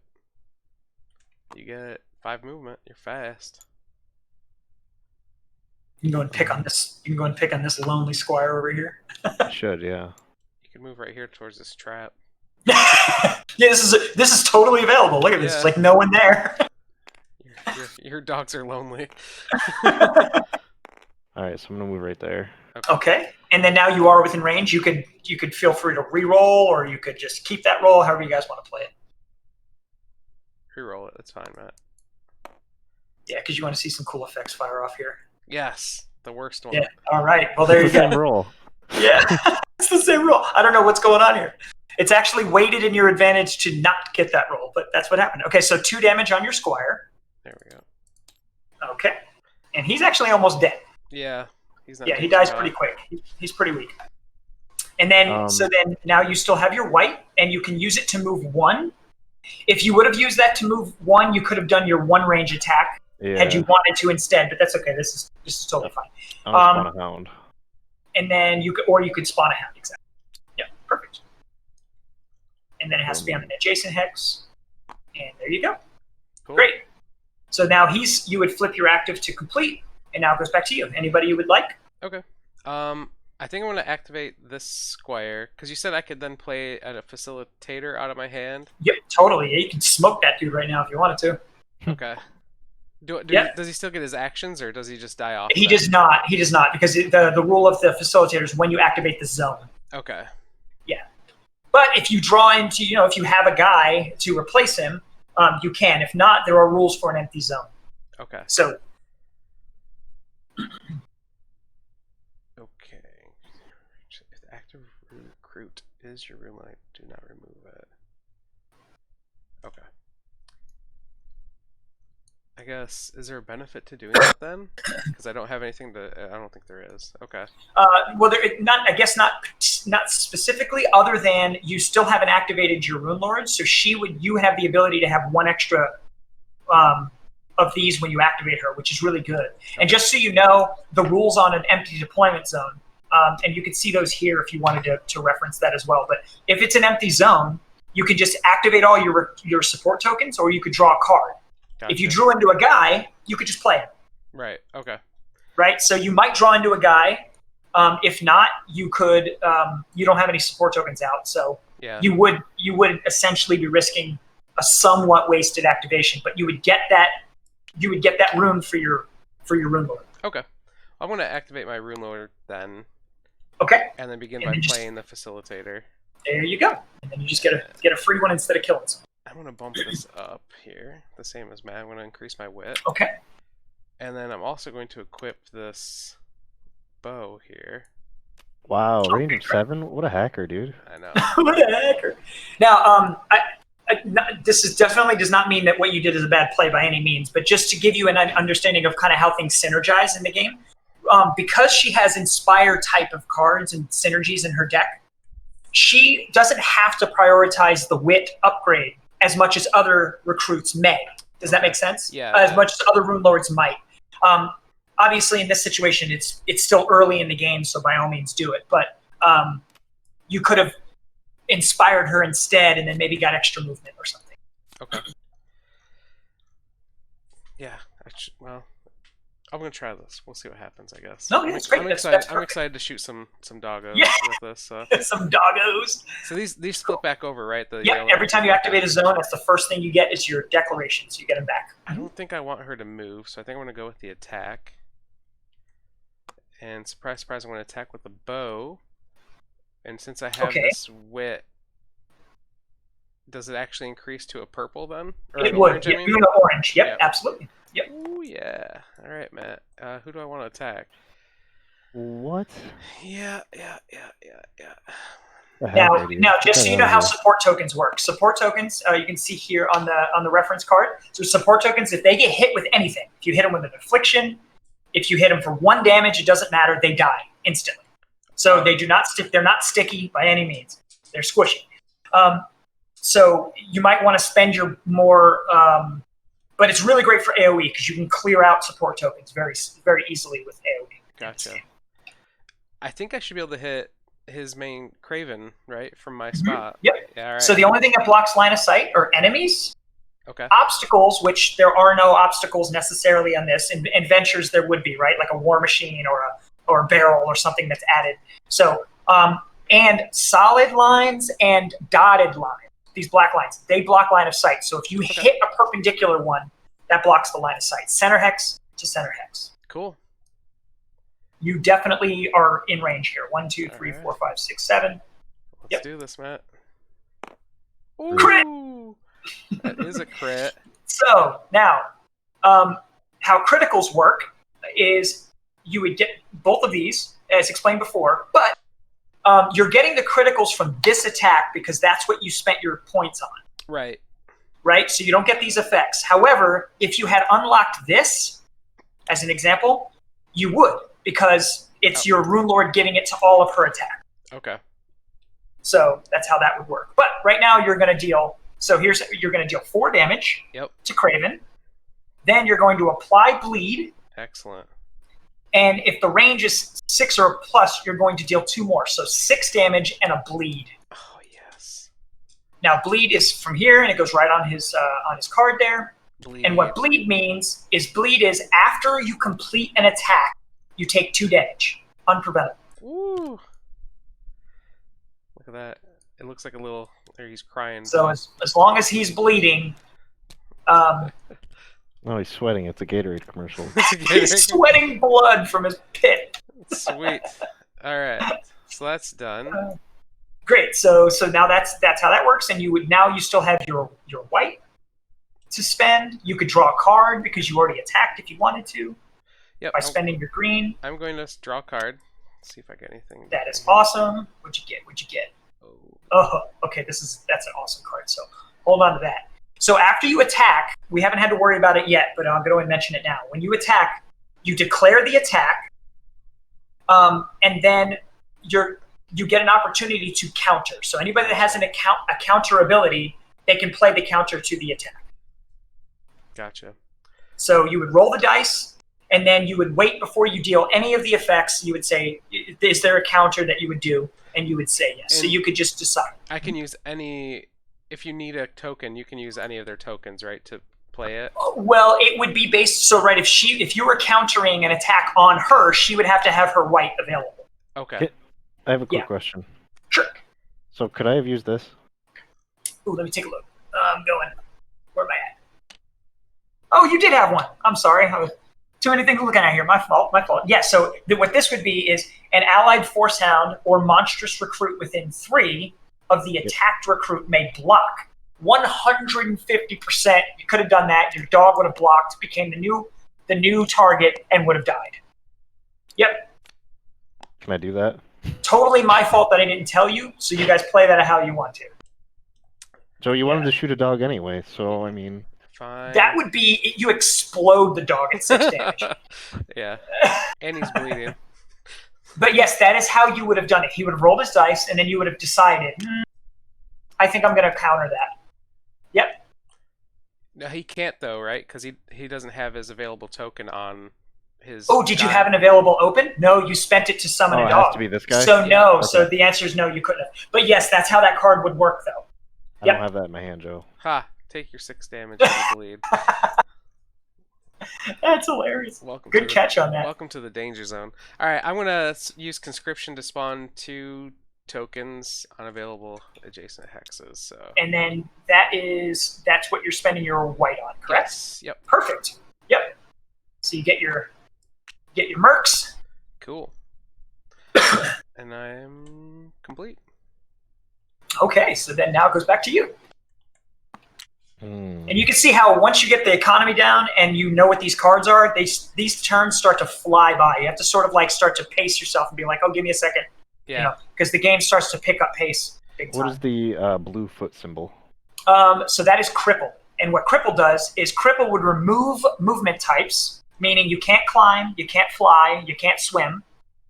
You get 5 movement. You're fast. You can go and pick on this. You can go and pick on this lonely squire over here. I should, yeah. You can move right here towards this trap. Yeah, this is totally available. Look at this. It's like no one there. Your dogs are lonely. All right, so I'm gonna move right there. Okay, and then now you are within range. You could feel free to re-roll, or you could just keep that roll, however you guys want to play it. Re-roll it. That's fine, Matt. Yeah, because you want to see some cool effects fire off here. Yes, the worst one. Yeah. All right. Well, there you go. Same roll. Yeah, it's the same roll. I don't know what's going on here. It's actually weighted in your advantage to not get that roll, but that's what happened. Okay, so 2 damage on your squire. There we go. Okay, and he's actually almost dead. Yeah, he's not. Yeah, he dies pretty quick. He's pretty weak. And then, so now you still have your white, and you can use it to move 1. If you would have used that to move 1, you could have done your 1 range attack had you wanted to instead. But that's okay. This is totally fine. I'll spawn a hound. And then you could spawn a hound. Exactly. Yeah, perfect. And then it has to be on an adjacent hex. And there you go. Cool. Great. So now you would flip your active to complete, and now it goes back to you. Anybody you would like? Okay. I think I want to activate this squire, because you said I could then play at a facilitator out of my hand. Yep, totally. Yeah, you can smoke that dude right now if you wanted to. Okay. Does he still get his actions, or does he just die off? He does not. He does not, because the rule of the facilitator is when you activate the zone. Okay. Yeah. But if you draw into, if you have a guy to replace him, you can. If not, there are rules for an empty zone. Okay. So. Okay. If the active recruit is your room light, do not remove it. Okay. I guess, is there a benefit to doing that then? Because I don't have anything I don't think there is. Okay. Well, I guess not specifically, other than you still haven't activated your Runelords, so you have the ability to have 1 extra of these when you activate her, which is really good. Okay. And just so you know, the rules on an empty deployment zone, and you can see those here if you wanted to reference that as well. But if it's an empty zone, you can just activate all your support tokens, or you could draw a card. Gotcha. If you drew into a guy, you could just play him. Right. Okay. Right. So you might draw into a guy. If not, you could. You don't have any support tokens out, so you would essentially be risking a somewhat wasted activation. But you would get that rune for your Runelord. Okay. I'm going to activate my Runelord then. Okay. And then begin by playing the facilitator. There you go. And then you just get a free one instead of killing someone. I'm going to bump this up here, the same as Matt. I'm going to increase my wit. Okay. And then I'm also going to equip this bow here. Wow, range of 7? What a hacker, dude. I know. What a hacker. Now, this definitely does not mean that what you did is a bad play by any means, but just to give you an understanding of kind of how things synergize in the game, because she has Inspire type of cards and synergies in her deck, she doesn't have to prioritize the wit upgrade as much as other recruits may. Does that make sense? Yeah. As much as other Runelords might. Obviously, in this situation, it's still early in the game, so by all means do it. But you could have inspired her instead, and then maybe got extra movement or something. Okay. Yeah. Well, I'm gonna try this. We'll see what happens, I guess. No, yeah, it's great. I'm That's excited. I'm perfect. excited to shoot some doggos Yeah. with this. Some doggos. So these flip back over, right? The Yeah, yellow every time you okay. activate a zone, that's the first thing you get is your declaration, so you get them back. I don't think I want her to move, so I think I'm gonna go with the attack. And surprise, surprise, I'm gonna attack with the bow. And since I have this wit, does it actually increase to a purple then? Or It an would. orange, Yeah, I mean? you're the orange. Yep, Yep. absolutely. Yep. Oh yeah. All right, Matt. Who do I want to attack? What? Yeah. The hell, Now, dude? just so Get you know out how of here. support tokens work. Support tokens, you can see here on the reference card. So support tokens, if they get hit with anything, if you hit them with an affliction, if you hit them for 1 damage, it doesn't matter. They die instantly. So they do not stick. They're not sticky by any means. They're squishy. So you might want to spend your more, but it's really great for AoE because you can clear out support tokens very, very easily with AoE. Gotcha. I think I should be able to hit his main Craven, right, from my spot. Yep. Yeah, all right. So the only thing that blocks line of sight are enemies, Okay. obstacles, which there are no obstacles necessarily on this. In adventures, there would be, right, like a war machine or a barrel or something that's added. So and solid lines and dotted lines. These black lines, they block line of sight. So if you hit a perpendicular one, that blocks the line of sight. Center hex to center hex. Cool. You definitely are in range here. 1, 2, 3, Alright. 4, 5, 6, 7. Let's do this, Matt. Crit! Ooh, that is a crit. So now, how criticals work is you would get both of these, as explained before, but you're getting the criticals from this attack because that's what you spent your points on. Right. Right? So you don't get these effects. However, if you had unlocked this, as an example, you would, because it's your Runelord giving it to all of her attack. Okay. So that's how that would work. But right now you're going to deal, you're going to deal 4 damage to Craven. Then you're going to apply bleed. Excellent. And if the range is 6 or plus, you're going to deal 2 more. So 6 damage and a bleed. Oh, yes. Now, bleed is from here, and it goes right on his card there. Bleed. And what bleed means is after you complete an attack, you take 2 damage, unpreventable. Ooh. Look at that. It looks like a little... There, he's crying. So as long as he's bleeding... No, he's sweating. It's a Gatorade commercial. he's sweating blood from his pit. Sweet. All right. So that's done. Great. So now that's how that works. And you still have your white to spend. You could draw a card because you already attacked if you wanted to. Yep. By spending your green. I'm going to draw a card. See if I get anything. That is awesome. What'd you get? Oh, okay. That's an awesome card. So hold on to that. So after you attack, we haven't had to worry about it yet, but I'm going to mention it now. When you attack, you declare the attack, and then you get an opportunity to counter. So anybody that has a counter ability, they can play the counter to the attack. Gotcha. So you would roll the dice, and then you would wait before you deal any of the effects. You would say, is there a counter that you would do? And you would say yes. So you could just decide. I can use any... If you need a token, you can use any of their tokens, right, to play it? Well, it would be based... So, right, if you were countering an attack on her, she would have to have her white available. Okay. I have a quick question. Sure. So could I have used this? Ooh, let me take a look. I'm going. Where am I at? Oh, you did have one. I'm sorry. Too many things looking at here. My fault. Yeah, so what this would be is an allied force hound or monstrous recruit within 3 of the attacked recruit may block. 150%. You could have done that. Your dog would have blocked, became the new target, and would have died. Yep. Can I do that? Totally my fault that I didn't tell you, so you guys play that how you want to. So you wanted to shoot a dog anyway, so I mean... Fine. That would be... You explode the dog at 6 damage. Yeah. And he's bleeding. But yes, that is how you would have done it. He would have rolled his dice, and then you would have decided, I think I'm going to counter that. Yep. No, he can't, though, right? Because he doesn't have his available token on his... Oh, did you have an available open? No, you spent it to summon a dog. It has to be this guy? So no, Okay. So the answer is no, you couldn't have. But yes, that's how that card would work, though. I don't have that in my hand, Joe. Ha! Take your 6 damage and bleed. That's hilarious. Welcome Good catch on that. Welcome to the danger zone. All right, I'm gonna use conscription to spawn 2 tokens unavailable adjacent hexes. So. And then that's what you're spending your white on, correct? Yes. Yep. Perfect. Yep. So you get your mercs. Cool. And I'm complete. Okay, so then now it goes back to you. Hmm. And you can see how once you get the economy down and you know what these cards are, these turns start to fly by. You have to sort of like start to pace yourself and be like, oh, give me a second. Yeah. You know, because the game starts to pick up pace big time. What is the blue foot symbol? So that is cripple. And what cripple does is cripple would remove movement types, meaning you can't climb, you can't fly, you can't swim,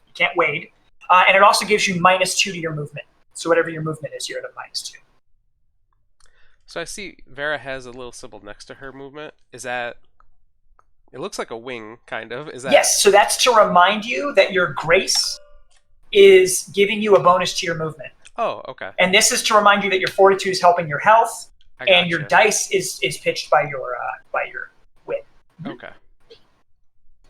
you can't wade. And it also gives you -2 to your movement. So whatever your movement is, you're at a -2. So I see Vera has a little symbol next to her movement. Is that... It looks like a wing, kind of. Is that... Yes, so that's to remind you that your grace is giving you a bonus to your movement. Oh, okay. And this is to remind you that your fortitude is helping your health, and your dice is pitched by your wit. Okay.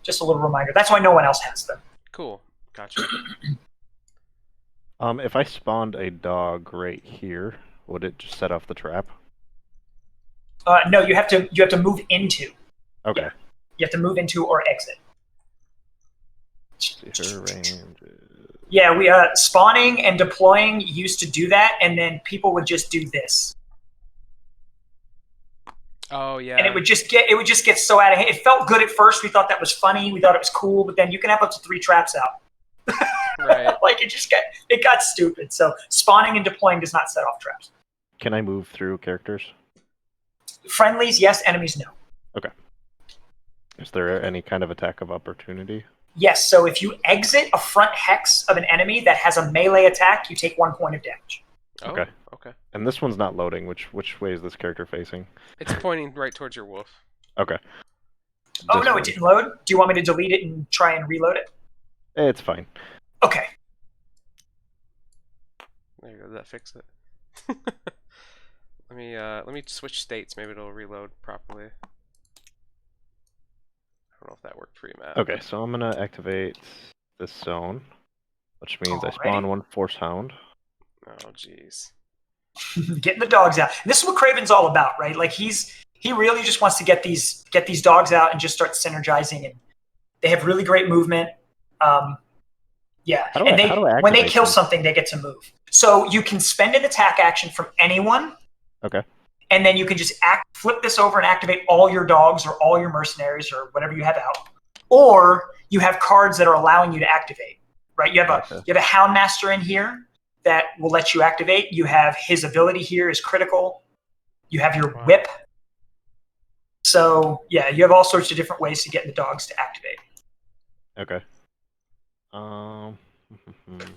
Just a little reminder. That's why no one else has them. Cool. Gotcha. If I spawned a dog right here, would it just set off the trap? No, you have to move into. Okay. Yeah. You have to move into or exit. See her range. Yeah, we spawning and deploying used to do that, and then people would just do this. Oh yeah. And it would just get so out of hand. It felt good at first. We thought that was funny. We thought it was cool, but then you can have up to 3 traps out. Right. Like it got stupid. So spawning and deploying does not set off traps. Can I move through characters? Friendlies, yes. Enemies, no. Okay. Is there any kind of attack of opportunity? Yes. So if you exit a front hex of an enemy that has a melee attack, you take 1 point of damage. Oh, Okay. Okay. And this one's not loading. Which way is this character facing? It's pointing right towards your wolf. Okay. Oh This no, one. it didn't load. Do you want me to delete it and try and reload it? It's fine. Okay. There you go. Did that fix it? Let me switch states. Maybe it'll reload properly. I don't know if that worked for you, Matt. Okay, so I'm gonna activate this zone, which means I spawn Alrighty. 1 Force Hound. Oh, jeez. Getting the dogs out. And this is what Craven's all about, right? Like he really just wants to get these dogs out and just start synergizing. And they have really great movement. Yeah, How do and I when they activate kill them? something, they get to move. So you can spend an attack action from anyone. Okay. And then you can just flip this over and activate all your dogs or all your mercenaries or whatever you have out. Or you have cards that are allowing you to activate, right? You have a Houndmaster in here that will let you activate. You have his ability here is critical. You have your whip. So yeah, you have all sorts of different ways to get the dogs to activate. Okay. I'm gonna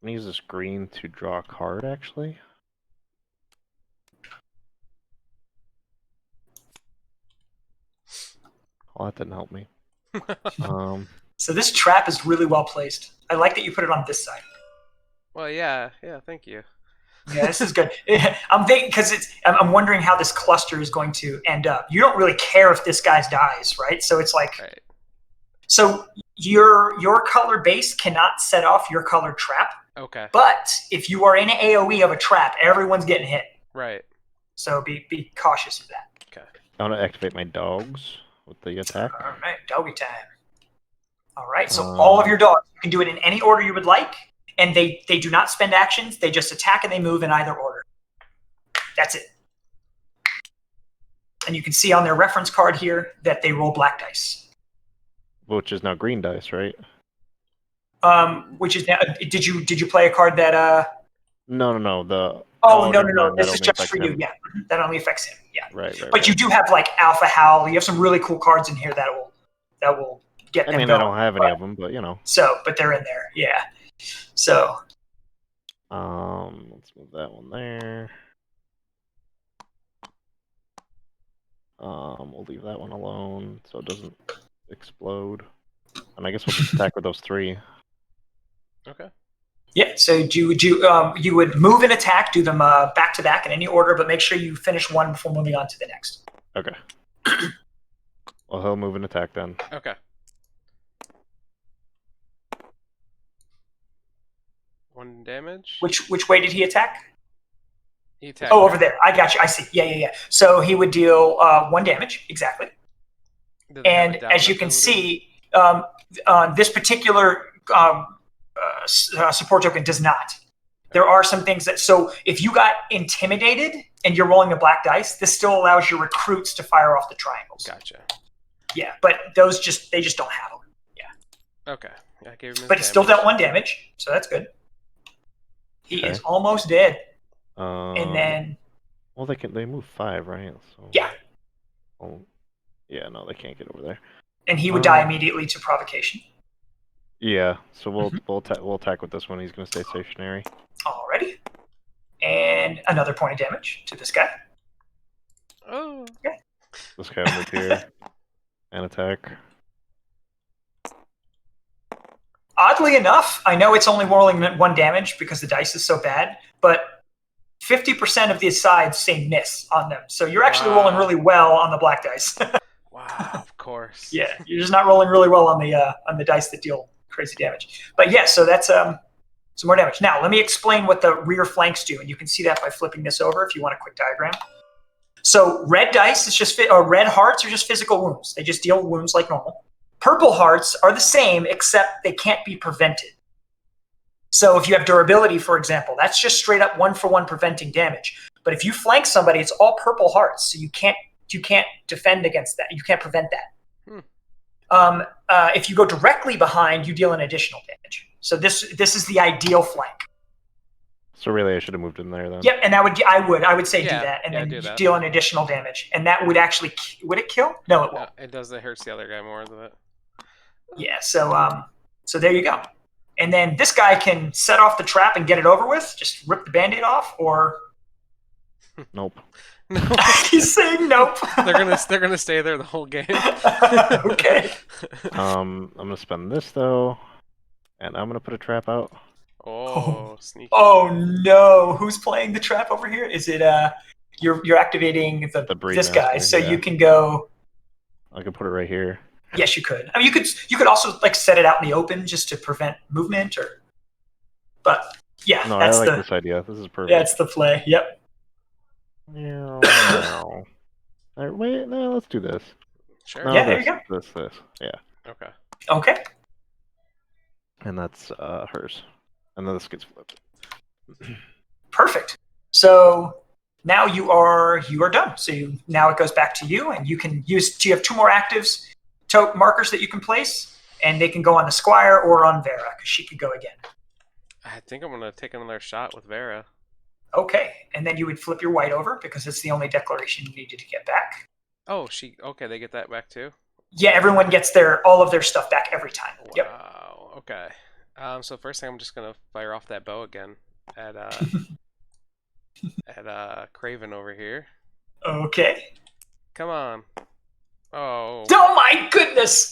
use this green to draw a card, actually. Oh, that didn't help me. So this trap is really well placed. I like that you put it on this side. Well, yeah, thank you. Yeah, this is good. I'm thinking because I'm wondering how this cluster is going to end up. You don't really care if this guy dies, right? So it's like, Right. So your color base cannot set off your color trap. Okay. But if you are in an AOE of a trap, everyone's getting hit. Right. So be cautious of that. Okay. I want to activate my dogs with the attack. All right, doggy time. All right, so all of your dogs, you can do it in any order you would like, and they do not spend actions. They just attack and they move in either order. That's it. And you can see on their reference card here that they roll black dice. Which is now green dice, right? Which is now, did you play a card that No. The no. never mind, This that is only just affects for you. him. Yeah, that only affects him. Yeah. Right. But you do have like Alpha Howl. You have some really cool cards in here that will get them I mean, going. I don't have any of them, but you know. So, but they're in there. Yeah. So. Let's move that one there. We'll leave that one alone so it doesn't explode. And I guess we'll just attack with those 3. Okay. Yeah. So you would move and attack, do them back to back in any order, but make sure you finish one before moving on to the next. Okay. Well, he'll move and attack then. Okay. One damage. Which way did he attack? He attacked. Oh, over there. I got you. I see. Yeah. So he would deal 1 damage, exactly. Did they have And a down as you can ability? see, this particular support token does not. There are some things that, so if you got intimidated and you're rolling the black dice, this still allows your recruits to fire off the triangles. Gotcha. Yeah, but those they just don't have them. Yeah. Okay. Yeah, I gave him his But it still damage. dealt 1 damage, so that's good. He Okay. is almost dead. And And then, well, they move 5, right? So, yeah, oh, yeah, no, they can't get over there. and he would die immediately to provocation. Yeah, so Mm-hmm. we'll attack with this one. He's gonna stay stationary. Alrighty. And another point of damage to this guy. Oh. This guy will move here and attack. Oddly enough, I know it's only rolling 1 damage because the dice is so bad, but 50% of these sides say miss on them. So you're actually rolling really well on the black dice. Wow. Of course. Yeah, you're just not rolling really well on the dice that deal crazy damage. But yeah, so that's some more damage. Now let me explain what the rear flanks do, and you can see that by flipping this over if you want a quick diagram. So red dice is just red hearts are just physical wounds. They just deal wounds like normal. Purple hearts are the same, except they can't be prevented. So if you have durability, for example, that's just straight up 1-for-1 preventing damage. But if you flank somebody, it's all purple hearts, so you can't defend against that. You can't prevent that. If you go directly behind, you deal an additional damage. So this is the ideal flank. So really, I should have moved in there then. Yep, and I would say Yeah, do that, and yeah, then do you that. deal an additional damage, and that would actually would it kill? No, it won't. It does. It hurts the other guy more than that. Yeah, so there you go. And then this guy can set off the trap and get it over with. Just rip the Band-Aid off, or Nope. No. he's saying nope. They're gonna stay there the whole game. Okay. I'm gonna spend this though, and I'm gonna put a trap out. Oh, sneaky. Oh no! Who's playing the trap over here? Is it you're activating this Breedmaster, guy, so yeah. you can go. I can put it right here. Yes, you could. I mean, you could also like set it out in the open just to prevent movement, or. But yeah, No, that's I like this idea. This is perfect. that's the play. Yep. No. All right, wait, no, let's do this. Sure. No, Yeah, there you this. Yeah. Okay. Okay. And that's hers. And then this gets flipped. Perfect. So now you are done. So now it goes back to you, and you can use. Do you have 2 more actives, markers that you can place, and they can go on the Squire or on Vera because she could go again. I think I'm gonna take another shot with Vera. Okay, and then you would flip your white over because it's the only declaration you needed to get back. Oh, okay. They get that back too. Yeah, everyone gets all of their stuff back every time. Yep. Wow. Okay. So first thing, I'm just gonna fire off that bow again at Craven over here. Okay. Come on. Oh. Oh my goodness!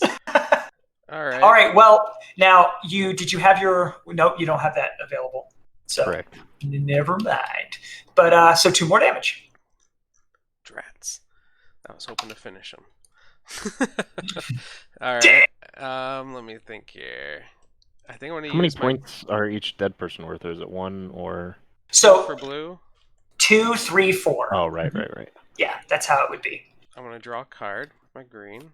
All right. All right. Well, now did you have your? No, you don't have that available. So Correct. never mind. But so 2 more damage. Drats. I was hoping to finish him. All right. Let me think here. I think I'm gonna How many use points are each dead person worth? Or is it 1 or? So for blue. 2, 3, 4. Oh, right. Yeah, that's how it would be. I'm gonna draw a card with my green.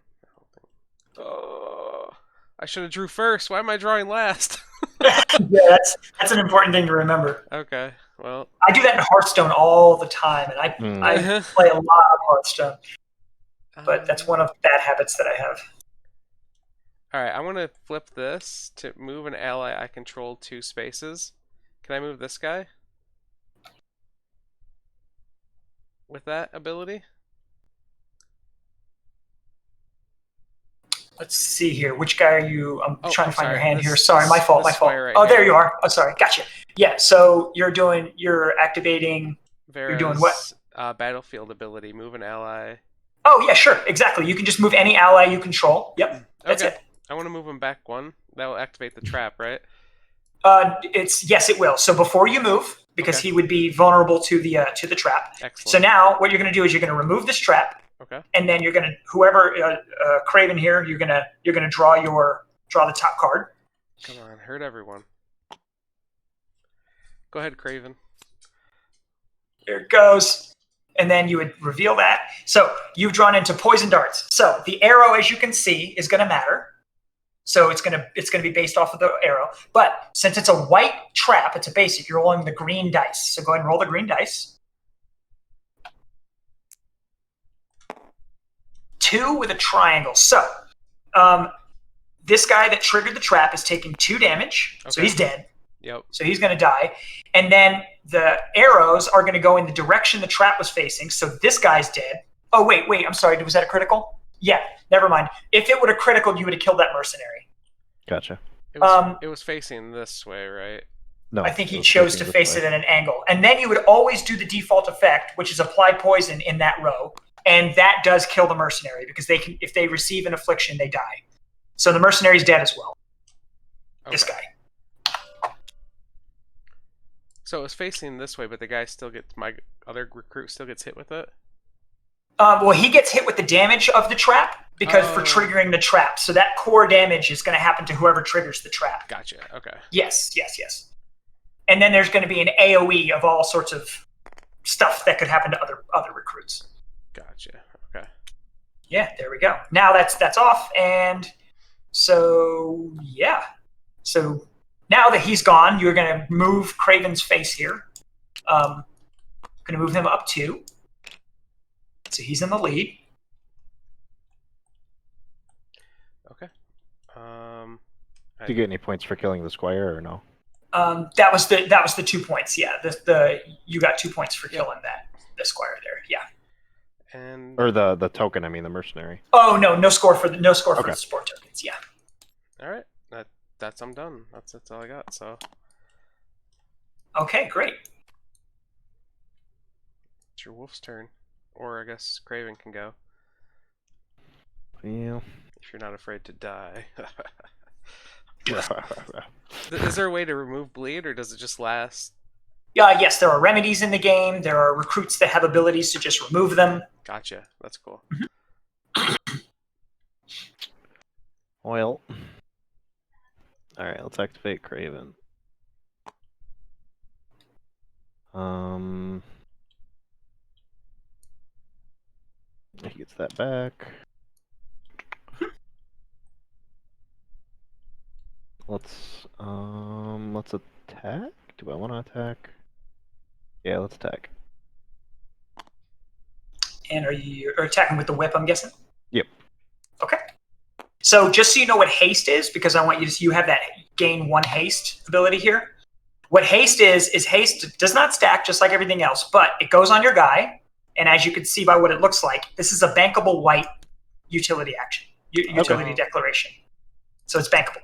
Oh, I should have drew first. Why am I drawing last? Yeah, that's an important thing to remember. Okay. Well. I do that in Hearthstone all the time, and I play a lot of Hearthstone. But that's one of the bad habits that I have. Alright, I want to flip this to move an ally I control 2 spaces. Can I move this guy? With that ability? Let's see here. Which guy are you? I'm trying to find your hand here. This- Sorry, my fault. this guy right Oh, there here. you are. Oh, sorry. Gotcha. Yeah. So you're activating. Vera's, doing what? Battlefield ability. Move an ally. Oh yeah, sure. Exactly. You can just move any ally you control. Yep. That's Okay. it. I want to move him back 1. That will activate the trap, right? Yes, it will. So before you move, because Okay. he would be vulnerable to the trap. Excellent. So now what you're going to do is you're going to remove this trap, Okay. And then you're gonna whoever Craven here, you're gonna draw the top card. Come on, hurt everyone. Go ahead, Craven. Here it goes. And then you would reveal that. So you've drawn into poison darts. So the arrow, as you can see, is going to matter. So it's going to be based off of the arrow. But since it's a white trap, it's a basic. You're rolling the green dice. So go ahead and roll the green dice. 2 with a triangle. So this guy that triggered the trap is taking 2 damage. Okay. So he's dead. Yep. So he's going to die. And then the arrows are going to go in the direction the trap was facing. So this guy's dead. Oh, wait. I'm sorry. Was that a critical? Yeah. Never mind. If it would have critical, you would have killed that mercenary. Gotcha. It was facing this way, right? No. I think he chose to face it at an angle. And then you would always do the default effect, which is apply poison in that row. And that does kill the mercenary because if they receive an affliction, they die. So the mercenary's dead as well. Okay. This guy. So it was facing this way, but the guy my other recruit still gets hit with it? Well, he gets hit with the damage of the trap because for triggering the trap. So that core damage is going to happen to whoever triggers the trap. Gotcha. Okay. Yes. And then there's going to be an AoE of all sorts of stuff that could happen to other recruits. Gotcha. Okay. Yeah, there we go. Now that's off, and so yeah. So now that he's gone, you're going to move Craven's face here. Going to move him up 2. So he's in the lead. Okay. Did you get any points for killing the squire or no? That was the 2 points. Yeah, you got 2 points for killing the squire there. Yeah. Or the token. I mean the mercenary. Oh no score for the support tokens. Yeah. All right. I'm done. That's all I got. So. Okay, great. It's your wolf's turn, or I guess Craven can go. Yeah. If you're not afraid to die. Is there a way to remove bleed, or does it just last? Yes, there are remedies in the game. There are recruits that have abilities to just remove them. Gotcha. That's cool. Well. Alright, let's activate Craven. He gets that back. Let's attack? Do I want to attack? Yeah, let's attack. And are you attacking with the whip, I'm guessing? Yep. Okay. So just so you know what haste is, because I want you have that gain 1 haste ability here. What haste is haste does not stack just like everything else, but it goes on your guy. And as you can see by what it looks like, this is a bankable white utility action, utility declaration. So it's bankable.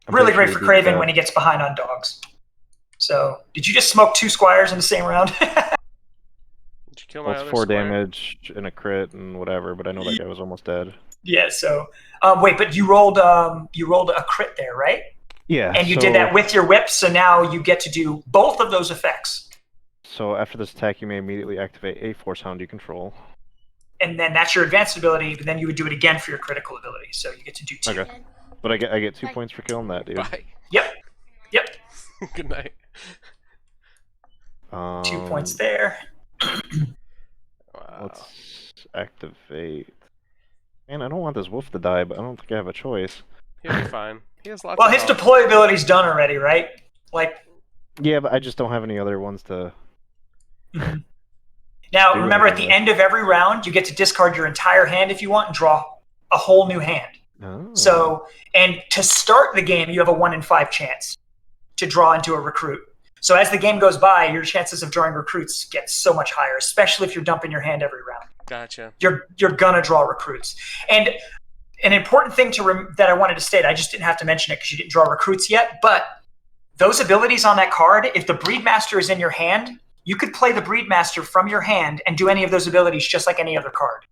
Really great for Craven when he gets behind on dogs. So, did you just smoke 2 squires in the same round? Did you kill my other 4 squire? damage and a crit and whatever, but I know that guy was almost dead. Yeah. So, wait, but you rolled a crit there, right? Yeah. And you did that with your whip, so now you get to do both of those effects. So after this attack, you may immediately activate a force hound you control. And then that's your advanced ability, but then you would do it again for your critical ability. So you get to do 2. Okay. But I get 2 points for killing that dude. Bye. Yep. Good night. 2 points there. Wow. Let's activate. Man, I don't want this wolf to die, but I don't think I have a choice. He'll be fine. He has lots Well, of his health. deployability's done already, right? Like. Yeah, but I just don't have any other ones to. Now, remember, at the end of every round, you get to discard your entire hand if you want and draw a whole new hand. Oh. So, and to start the game, you have a 1 in 5 chance to draw into a recruit. So as the game goes by, your chances of drawing recruits get so much higher, especially if you're dumping your hand every round. Gotcha. You're gonna draw recruits. And an important thing that I wanted to state, I just didn't have to mention it because you didn't draw recruits yet, but those abilities on that card, if the Breedmaster is in your hand, you could play the Breedmaster from your hand and do any of those abilities just like any other card.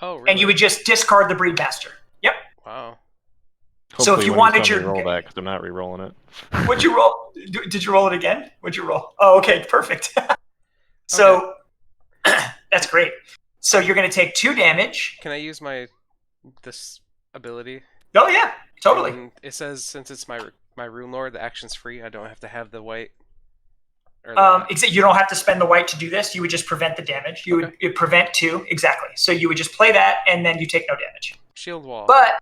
Oh, really? And you would just discard the Breedmaster. Yep. Wow. Hopefully So if you wanted your roll that, because I'm not re-rolling it. What'd you roll? Did you roll it again? What'd you roll? Oh, okay, perfect. So that's great. So you're going to take 2 damage. Can I use this ability? Oh yeah, totally. And it says since it's my Runelord, the action's free. I don't have to have the white. Except you don't have to spend the white to do this. You would just prevent the damage. You would prevent 2 exactly. So you would just play that, and then you take no damage. Shield wall. But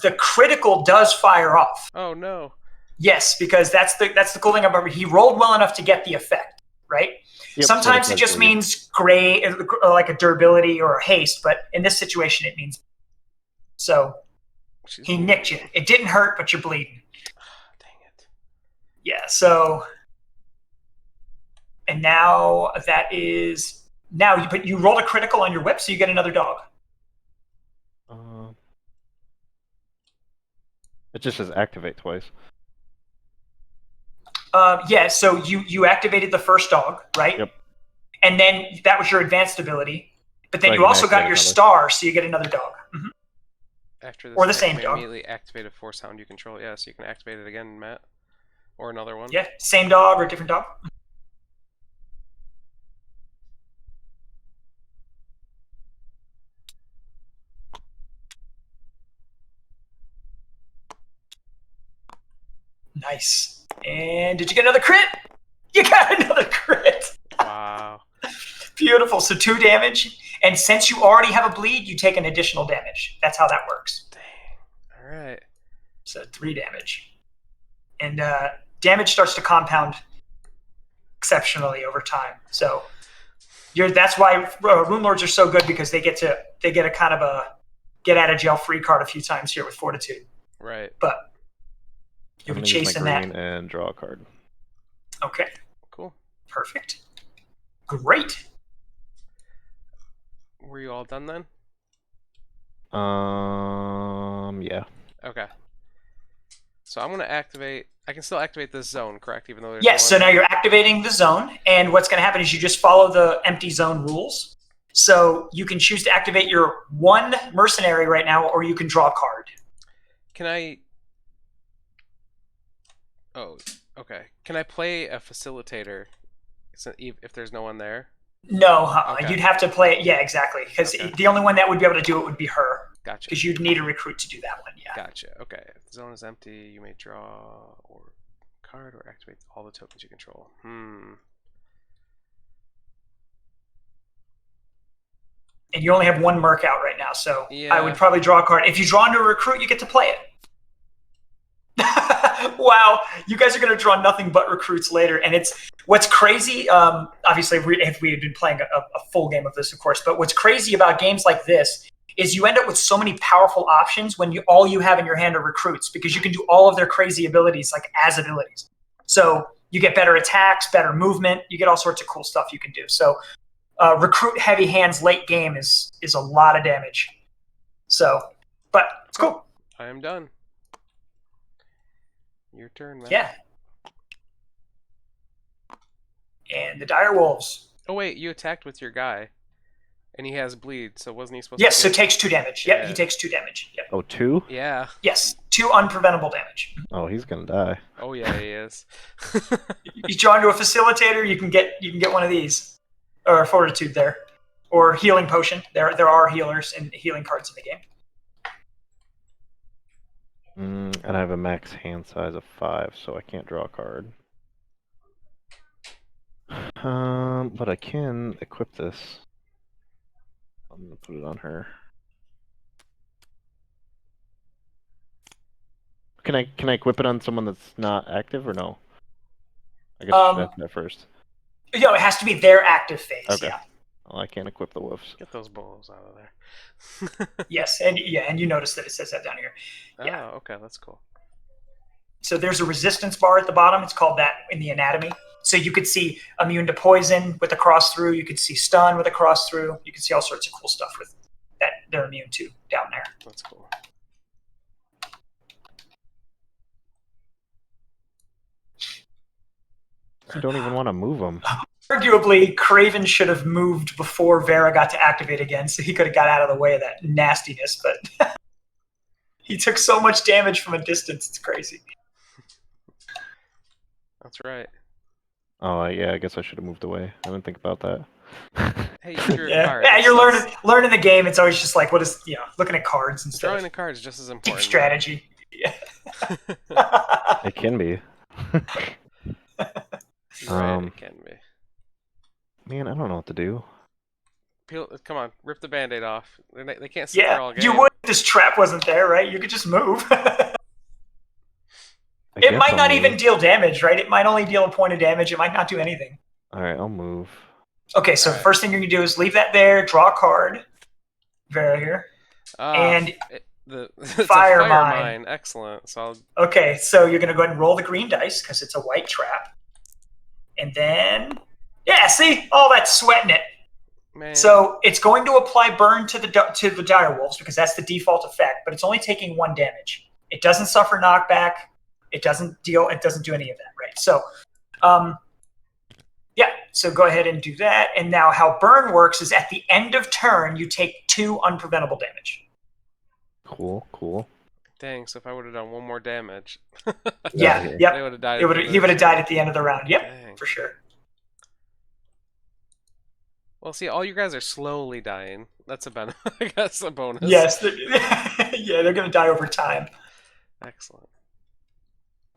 the critical does fire off. Oh no. Yes, because that's the cool thing about it. He rolled well enough to get the effect, right? Yep, sometimes it just means gray, like a durability or a haste, but in this situation it means. So he nicked you. It didn't hurt, but you're bleeding. Dang it. Yeah. So. And now but you rolled a critical on your whip, so you get another dog. It just says activate twice. Yeah, so you activated the first dog, right? Yep. And then that was your advanced ability. But then you also got your star, so you get another dog. Mm-hmm. After this, or the same dog. Immediately activate a force hound you control. Yeah, so you can activate it again, Matt. Or another one. Yeah, same dog or different dog. Nice. And did you get another crit? You got another crit. Wow. Beautiful. So 2 damage. And since you already have a bleed, you take an additional damage. That's how that works. Dang. All right. So 3 damage. And damage starts to compound exceptionally over time. So that's why Runelords are so good, because they get a kind of a get out of jail free card a few times here with Fortitude. Right. But you'll be chasing that. And draw a card. Okay. Cool. Perfect. Great. Were you all done then? Yeah. Okay. So I'm gonna activate. I can still activate this zone, correct? Even though there's yes. So now you're activating the zone, and what's going to happen is you just follow the empty zone rules. So you can choose to activate your 1 mercenary right now, or you can draw a card. Can I? Oh, okay. Can I play a facilitator if there's no one there? No, Okay. You'd have to play it. Yeah, exactly. Because the only one that would be able to do it would be her. Gotcha. Because you'd need a recruit to do that one. Yeah. Gotcha. Okay. If the zone is empty, you may draw or card or activate all the tokens you control. And you only have 1 merc out right now, so yeah. I would probably draw a card. If you draw into a recruit, you get to play it. Wow, you guys are going to draw nothing but recruits later, and it's what's crazy. Obviously, if we had been playing a full game of this, of course, but what's crazy about games like this is you end up with so many powerful options when all you have in your hand are recruits, because you can do all of their crazy abilities like as abilities. So you get better attacks, better movement. You get all sorts of cool stuff you can do. So recruit heavy hands late game is a lot of damage. So, but it's cool. I am done. Your turn, man. Yeah. And the dire wolves. Oh wait, you attacked with your guy, and he has bleed. So wasn't he supposed? Yes, to so takes 2 damage. Yep, he takes 2 damage. Yep. Oh, 2? Yeah. Yes, 2 unpreventable damage. Oh, he's gonna die. Oh yeah, he is. You draw into a facilitator, you can get one of these, or fortitude there, or healing potion. There are healers and healing cards in the game. And I have a max hand size of 5, so I can't draw a card. But I can equip this. I'm gonna put it on her. Can I equip it on someone that's not active or no? I guess I should have that first. Yeah, it has to be their active phase. Okay. Yeah. Well, I can't equip the wolves. Get those bulls out of there. Yes, and you notice that it says that down here. Yeah. Oh, okay, that's cool. So there's a resistance bar at the bottom. It's called that in the anatomy. So you could see immune to poison with a cross through. You could see stun with a cross through. You could see all sorts of cool stuff with that they're immune to down there. That's cool. I don't even want to move them. Arguably, Craven should have moved before Vera got to activate again, so he could have got out of the way of that nastiness, but he took so much damage from a distance, it's crazy. That's right. Oh, yeah, I guess I should have moved away. I didn't think about that. Hey, you drew a Yeah, card. yeah. That's- You're that's- learning the game. It's always just like, what is looking at cards instead Drawing of the cards is just as deep important. strategy. Yeah. It can be. Right, it can be. Man, I don't know what to do. Come on, rip the Band-Aid off. They can't sit there Yeah, all game. you would if this trap wasn't there, right? You could just move. I It guess might I'll not move. even deal damage, right? It might only deal a point of damage. It might not do anything. All right, I'll move. Okay, so Alright. first thing you're gonna do is leave that there, draw a card, right here, and it's fire a fire mine. mine. Excellent. So okay, so you're gonna go ahead and roll the green dice because it's a white trap, and then yeah, see, all that's sweating it. man. So it's going to apply burn to the dire wolves because that's the default effect, but it's only taking 1 damage. It doesn't suffer knockback. It doesn't do any of that, right? So, yeah. So go ahead and do that. And now, how burn works is at the end of turn, you take 2 unpreventable damage. Cool. Dang. So if I would have done 1 more damage, Yeah. Yeah. Yep. they would have died. He would have died at the end of the round. Yep, Dang. for sure. Well, see, all you guys are slowly dying. That's a benefit. I guess a bonus. Yes. Yeah, they're going to die over time. Excellent.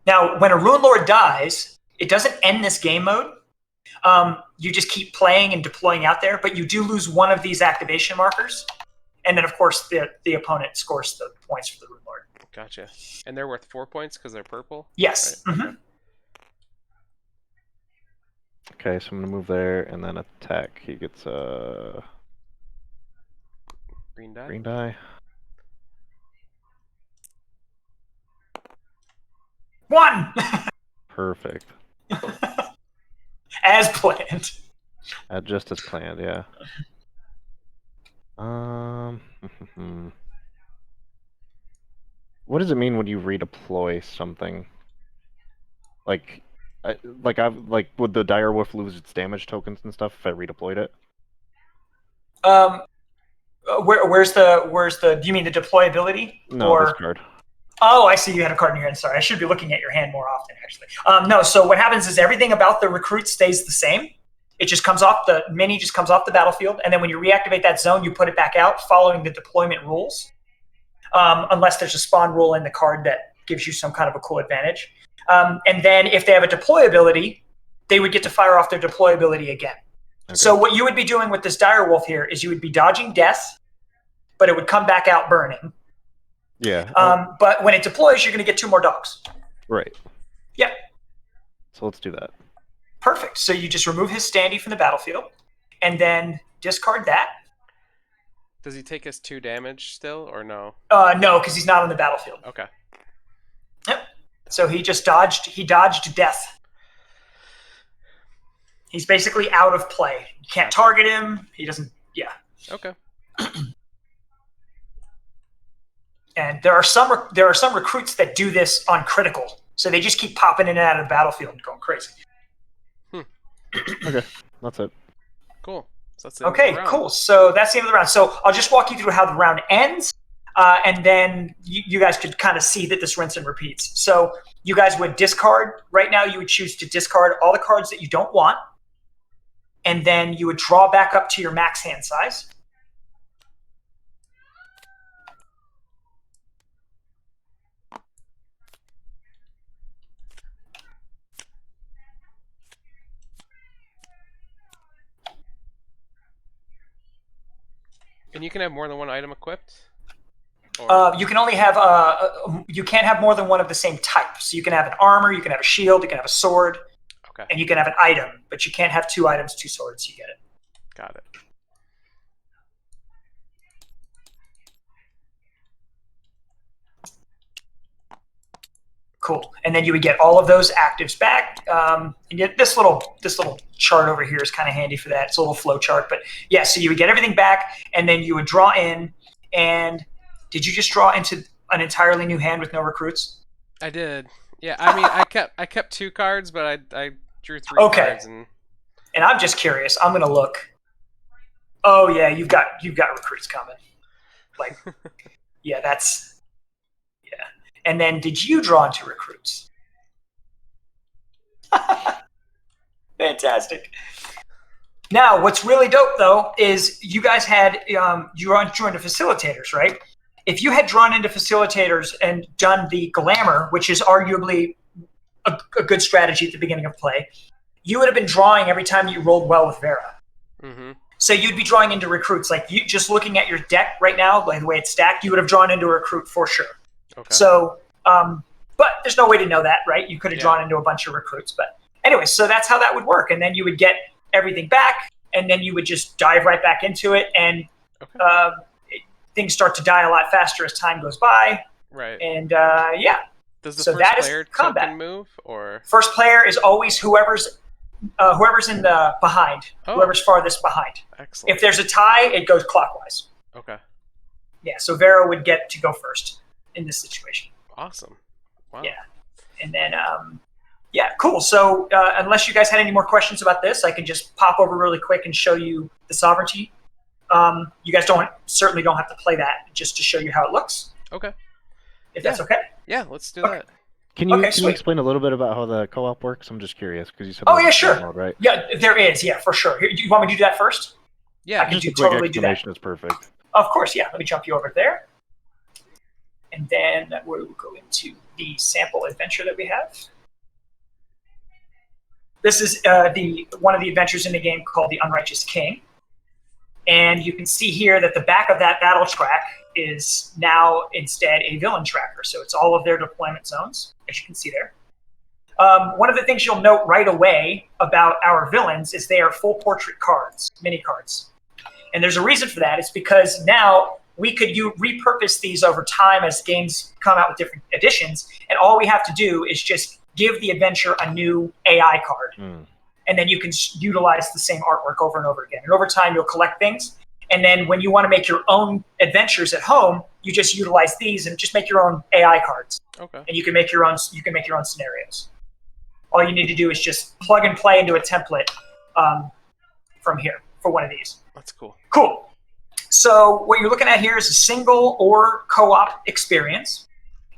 Now, when a Runelord dies, it doesn't end this game mode. You just keep playing and deploying out there, but you do lose one of these activation markers. And then, of course, the opponent scores the points for the Runelord. Gotcha. And they're worth 4 points because they're purple? Yes. Right. Mhm. Okay, so I'm gonna move there and then attack. He gets Green die? green die. 1! Perfect. As planned. Just as planned, yeah. What does it mean when you redeploy something? Like, would the dire wolf lose its damage tokens and stuff if I redeployed it? Where's the? Do you mean the deployability? No, or... this card. Oh, I see. You had a card in your hand. Sorry, I should be looking at your hand more often, actually. No. So what happens is everything about the recruit stays the same. It just comes off the mini, just comes off the battlefield, and then when you reactivate that zone, you put it back out, following the deployment rules. Unless there's a spawn rule in the card that gives you some kind of a cool advantage. And then if they have a deployability, they would get to fire off their deployability again. Okay. So what you would be doing with this dire wolf here is you would be dodging death, but it would come back out burning. Yeah. But when it deploys, you're going to get 2 more dogs. Right. Yeah. So let's do that. Perfect. So you just remove his standee from the battlefield, and then discard that. Does he take us 2 damage still, or no? No, because he's not on the battlefield. Okay. Yep. So he just dodged. He dodged death. He's basically out of play. You can't target him. He doesn't. Yeah. Okay. And there are some recruits that do this on critical, so they just keep popping in and out of the battlefield and going crazy. Okay, that's it. Cool. So that's the end of Okay, the round. cool. So that's the end of the round. So I'll just walk you through how the round ends, and then you guys could kind of see that this rinse and repeats. So you guys would discard. Right now, you would choose to discard all the cards that you don't want, and then you would draw back up to your max hand size. And you can have more than 1 item equipped? Or... You can only have you can't have more than one of the same type. So you can have an armor, you can have a shield, you can have a sword, Okay. and you can have an item, but you can't have 2 items, 2 swords. You get it. Got it. Cool. And then you would get all of those actives back. And yet this little chart over here is kind of handy for that. It's a little flow chart, but yeah. So you would get everything back, and then you would draw in. And did you just draw into an entirely new hand with no recruits? I did. Yeah. I mean, I kept 2 cards, but I drew 3 Okay. cards and. And I'm just curious. I'm gonna look. Oh yeah, you've got recruits coming. Like, yeah, that's. And then did you draw into recruits? Fantastic. Now, what's really dope, though, is you guys had, you joined the facilitators, right? If you had drawn into facilitators and done the glamour, which is arguably a good strategy at the beginning of play, you would have been drawing every time you rolled well with Vera. Mm-hmm. So you'd be drawing into recruits. Like, you just looking at your deck right now, like the way it's stacked, you would have drawn into a recruit for sure. Okay. So, but there's no way to know that, right? You could have drawn into a bunch of recruits. But anyway, so that's how that would work. And then you would get everything back, and then you would just dive right back into it. And things start to die a lot faster as time goes by. Right. And yeah. Does the so first that player is combat. token move, or First player is always whoever's in the behind, whoever's farthest behind. Excellent. If there's a tie, it goes clockwise. Okay. Yeah, so Vera would get to go first in this situation. Awesome. Wow. Yeah. And then, yeah, cool. So unless you guys had any more questions about this, I can just pop over really quick and show you the sovereignty. You guys certainly don't have to play that, just to show you how it looks. Okay. If that's okay. Yeah, let's do that. Can you sweet. explain a little bit about how the co-op works? I'm just curious because you said. Oh yeah, sure. Mode, right? Yeah, there is. Yeah, for sure. Here, do you want me to do that first? Yeah, I can just a quick totally do that. explanation is perfect. Of course, yeah. Let me jump you over there, and then we'll go into the sample adventure that we have. This is one of the adventures in the game called the Unrighteous King. And you can see here that the back of that battle track is now instead a villain tracker. So it's all of their deployment zones, as you can see there. One of the things you'll note right away about our villains is they are full portrait cards, mini cards. And there's a reason for that. It's because now we could repurpose these over time as games come out with different editions. And all we have to do is just give the adventure a new AI card. And then you can utilize the same artwork over and over again. And over time, you'll collect things. And then when you want to make your own adventures at home, you just utilize these and just make your own AI cards. Okay. And you can make your own. You can make your own scenarios. All you need to do is just plug and play into a template from here for one of these. That's cool. Cool. So what you're looking at here is a single or co-op experience,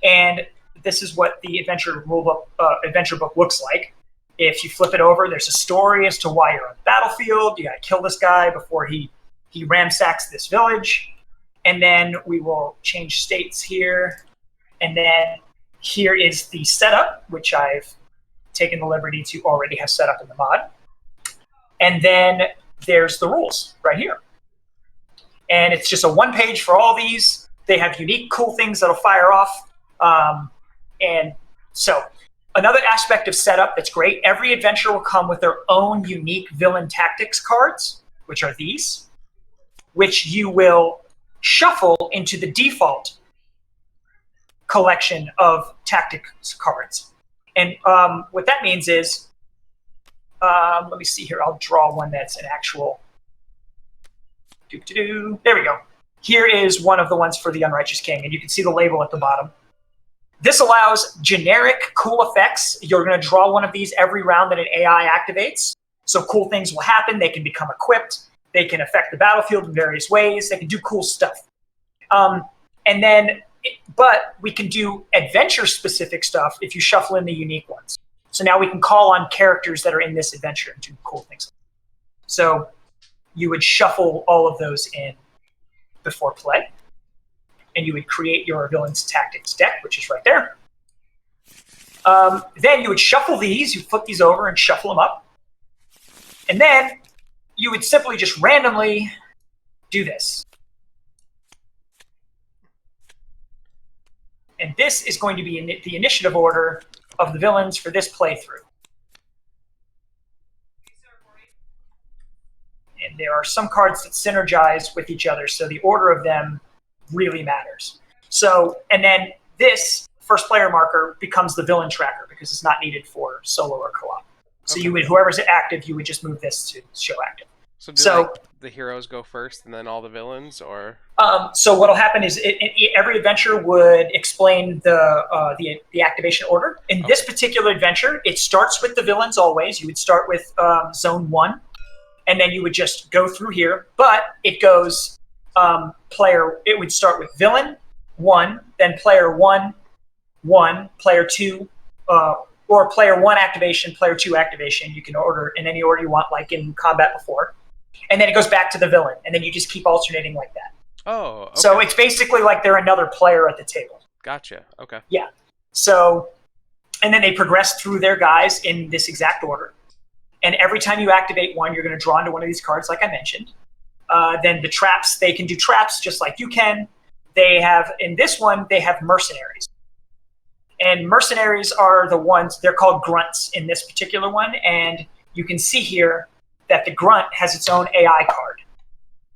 and this is what the adventure book looks like. If you flip it over, there's a story as to why you're on the battlefield. You got to kill this guy before he ransacks this village. And then we will change states here. And then here is the setup, which I've taken the liberty to already have set up in the mod. And then there's the rules right here. And it's just a one page for all these. They have unique, cool things that'll fire off. And so another aspect of setup that's great, every adventure will come with their own unique villain tactics cards, which are these, which you will shuffle into the default collection of tactics cards. And what that means is, let me see here, I'll draw one that's an actual, there we go. Here is one of the ones for the Unrighteous King, and you can see the label at the bottom. This allows generic cool effects. You're going to draw one of these every round that an AI activates. So cool things will happen. They can become equipped. They can affect the battlefield in various ways. They can do cool stuff. But we can do adventure-specific stuff if you shuffle in the unique ones. So now we can call on characters that are in this adventure and do cool things. So you would shuffle all of those in before play. And you would create your villain's tactics deck, which is right there. Then you would shuffle these. You flip these over and shuffle them up. And then you would simply just randomly do this. And this is going to be the initiative order of the villains for this playthrough. And there are some cards that synergize with each other, so the order of them really matters. So, and then this first player marker becomes the villain tracker because it's not needed for solo or co-op. So you would, whoever's active, you would just move this to show active. So like the heroes go first and then all the villains, or? So what'll happen is every adventure would explain the activation order. In this particular adventure, it starts with the villains always. You would start with zone 1, and then you would just go through here. But it goes it would start with villain 1, then player 1, 1, player 2, or player 1 activation, player 2 activation. You can order in any order you want, like in combat before. And then it goes back to the villain, and then you just keep alternating like that. Oh, okay. So it's basically like they're another player at the table. Gotcha. Okay. Yeah. So, and then they progress through their guys in this exact order. And every time you activate one, you're going to draw into one of these cards, like I mentioned. Then the traps, they can do traps just like you can. They have, in this one, they have mercenaries. And mercenaries are the ones, they're called grunts in this particular one. And you can see here that the grunt has its own AI card.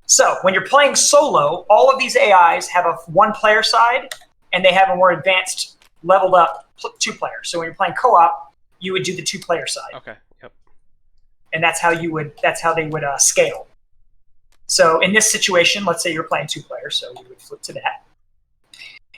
So when you're playing solo, all of these AIs have a 1-player side, and they have a more advanced, leveled up 2-player. So when you're playing co-op, you would do the 2-player side. Okay. Yep. And that's how they would scale. So in this situation, let's say you're playing 2-player, so you would flip to that.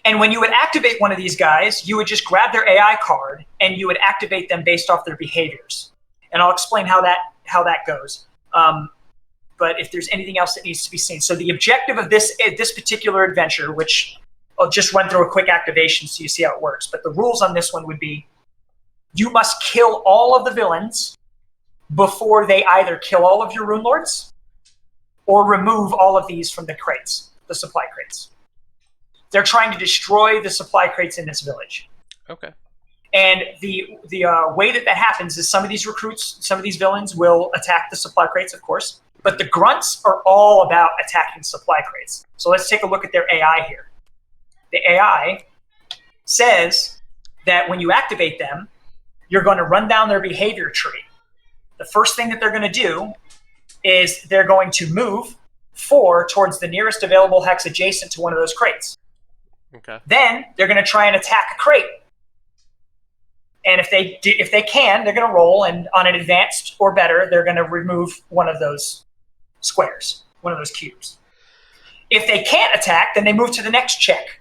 And when you would activate one of these guys, you would just grab their AI card and you would activate them based off their behaviors. And I'll explain how that goes. But if there's anything else that needs to be seen. So the objective of this particular adventure, which I'll just run through a quick activation so you see how it works. But the rules on this one would be you must kill all of the villains before they either kill all of your Runelords or remove all of these from the crates, the supply crates. They're trying to destroy the supply crates in this village. Okay. And the way that happens is some of these recruits, some of these villains will attack the supply crates, of course. But the grunts are all about attacking supply crates. So let's take a look at their AI here. The AI says that when you activate them, you're going to run down their behavior tree. The first thing that they're going to do is they're going to move 4 towards the nearest available hex adjacent to one of those crates. Okay. Then they're going to try and attack a crate. And if they can, they're going to roll, and on an advanced or better, they're going to remove one of those squares, one of those cubes. If they can't attack, then they move to the next check,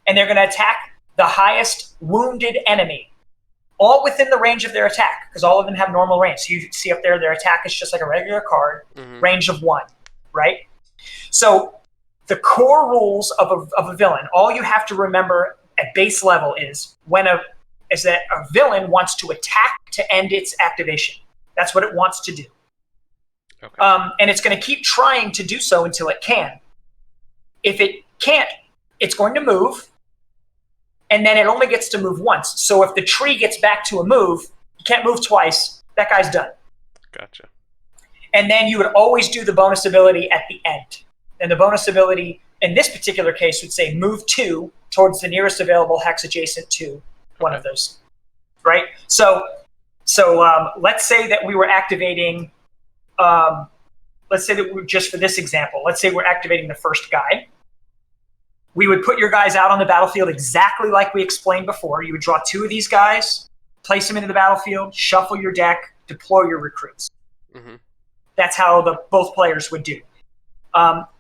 and they're going to attack the highest wounded enemy, all within the range of their attack, because all of them have normal range. So you see up there, their attack is just like a regular card, range of 1, right? So the core rules of a villain, all you have to remember at base level is that a villain wants to attack to end its activation. That's what it wants to do. Okay. And it's going to keep trying to do so until it can. If it can't, it's going to move, and then it only gets to move once. So if the tree gets back to a move, you can't move twice. That guy's done. Gotcha. And then you would always do the bonus ability at the end. And the bonus ability in this particular case would say move 2 towards the nearest available hex adjacent to one of those, right? So let's say that we were activating, let's say that just for this example, let's say we're activating the first guy. We would put your guys out on the battlefield exactly like we explained before. You would draw 2 of these guys, place them into the battlefield, shuffle your deck, deploy your recruits. Mm-hmm. That's how both players would do.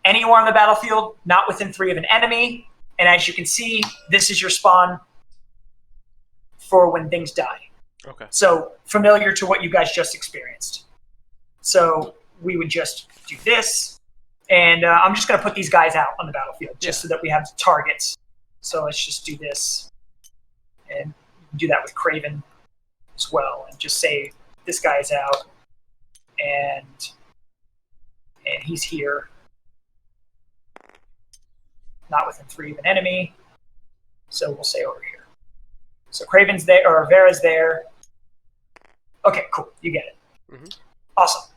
Anywhere on the battlefield, not within 3 of an enemy. And as you can see, this is your spawn for when things die. Okay. So familiar to what you guys just experienced. So we would just do this. And I'm just going to put these guys out on the battlefield just so that we have targets. So let's just do this. And do that with Craven as well. And just say this guy's out. And he's here. Not within 3 of an enemy. So we'll say over here. So Craven's there, or Vera's there. Okay, cool. You get it. Mm-hmm. Awesome.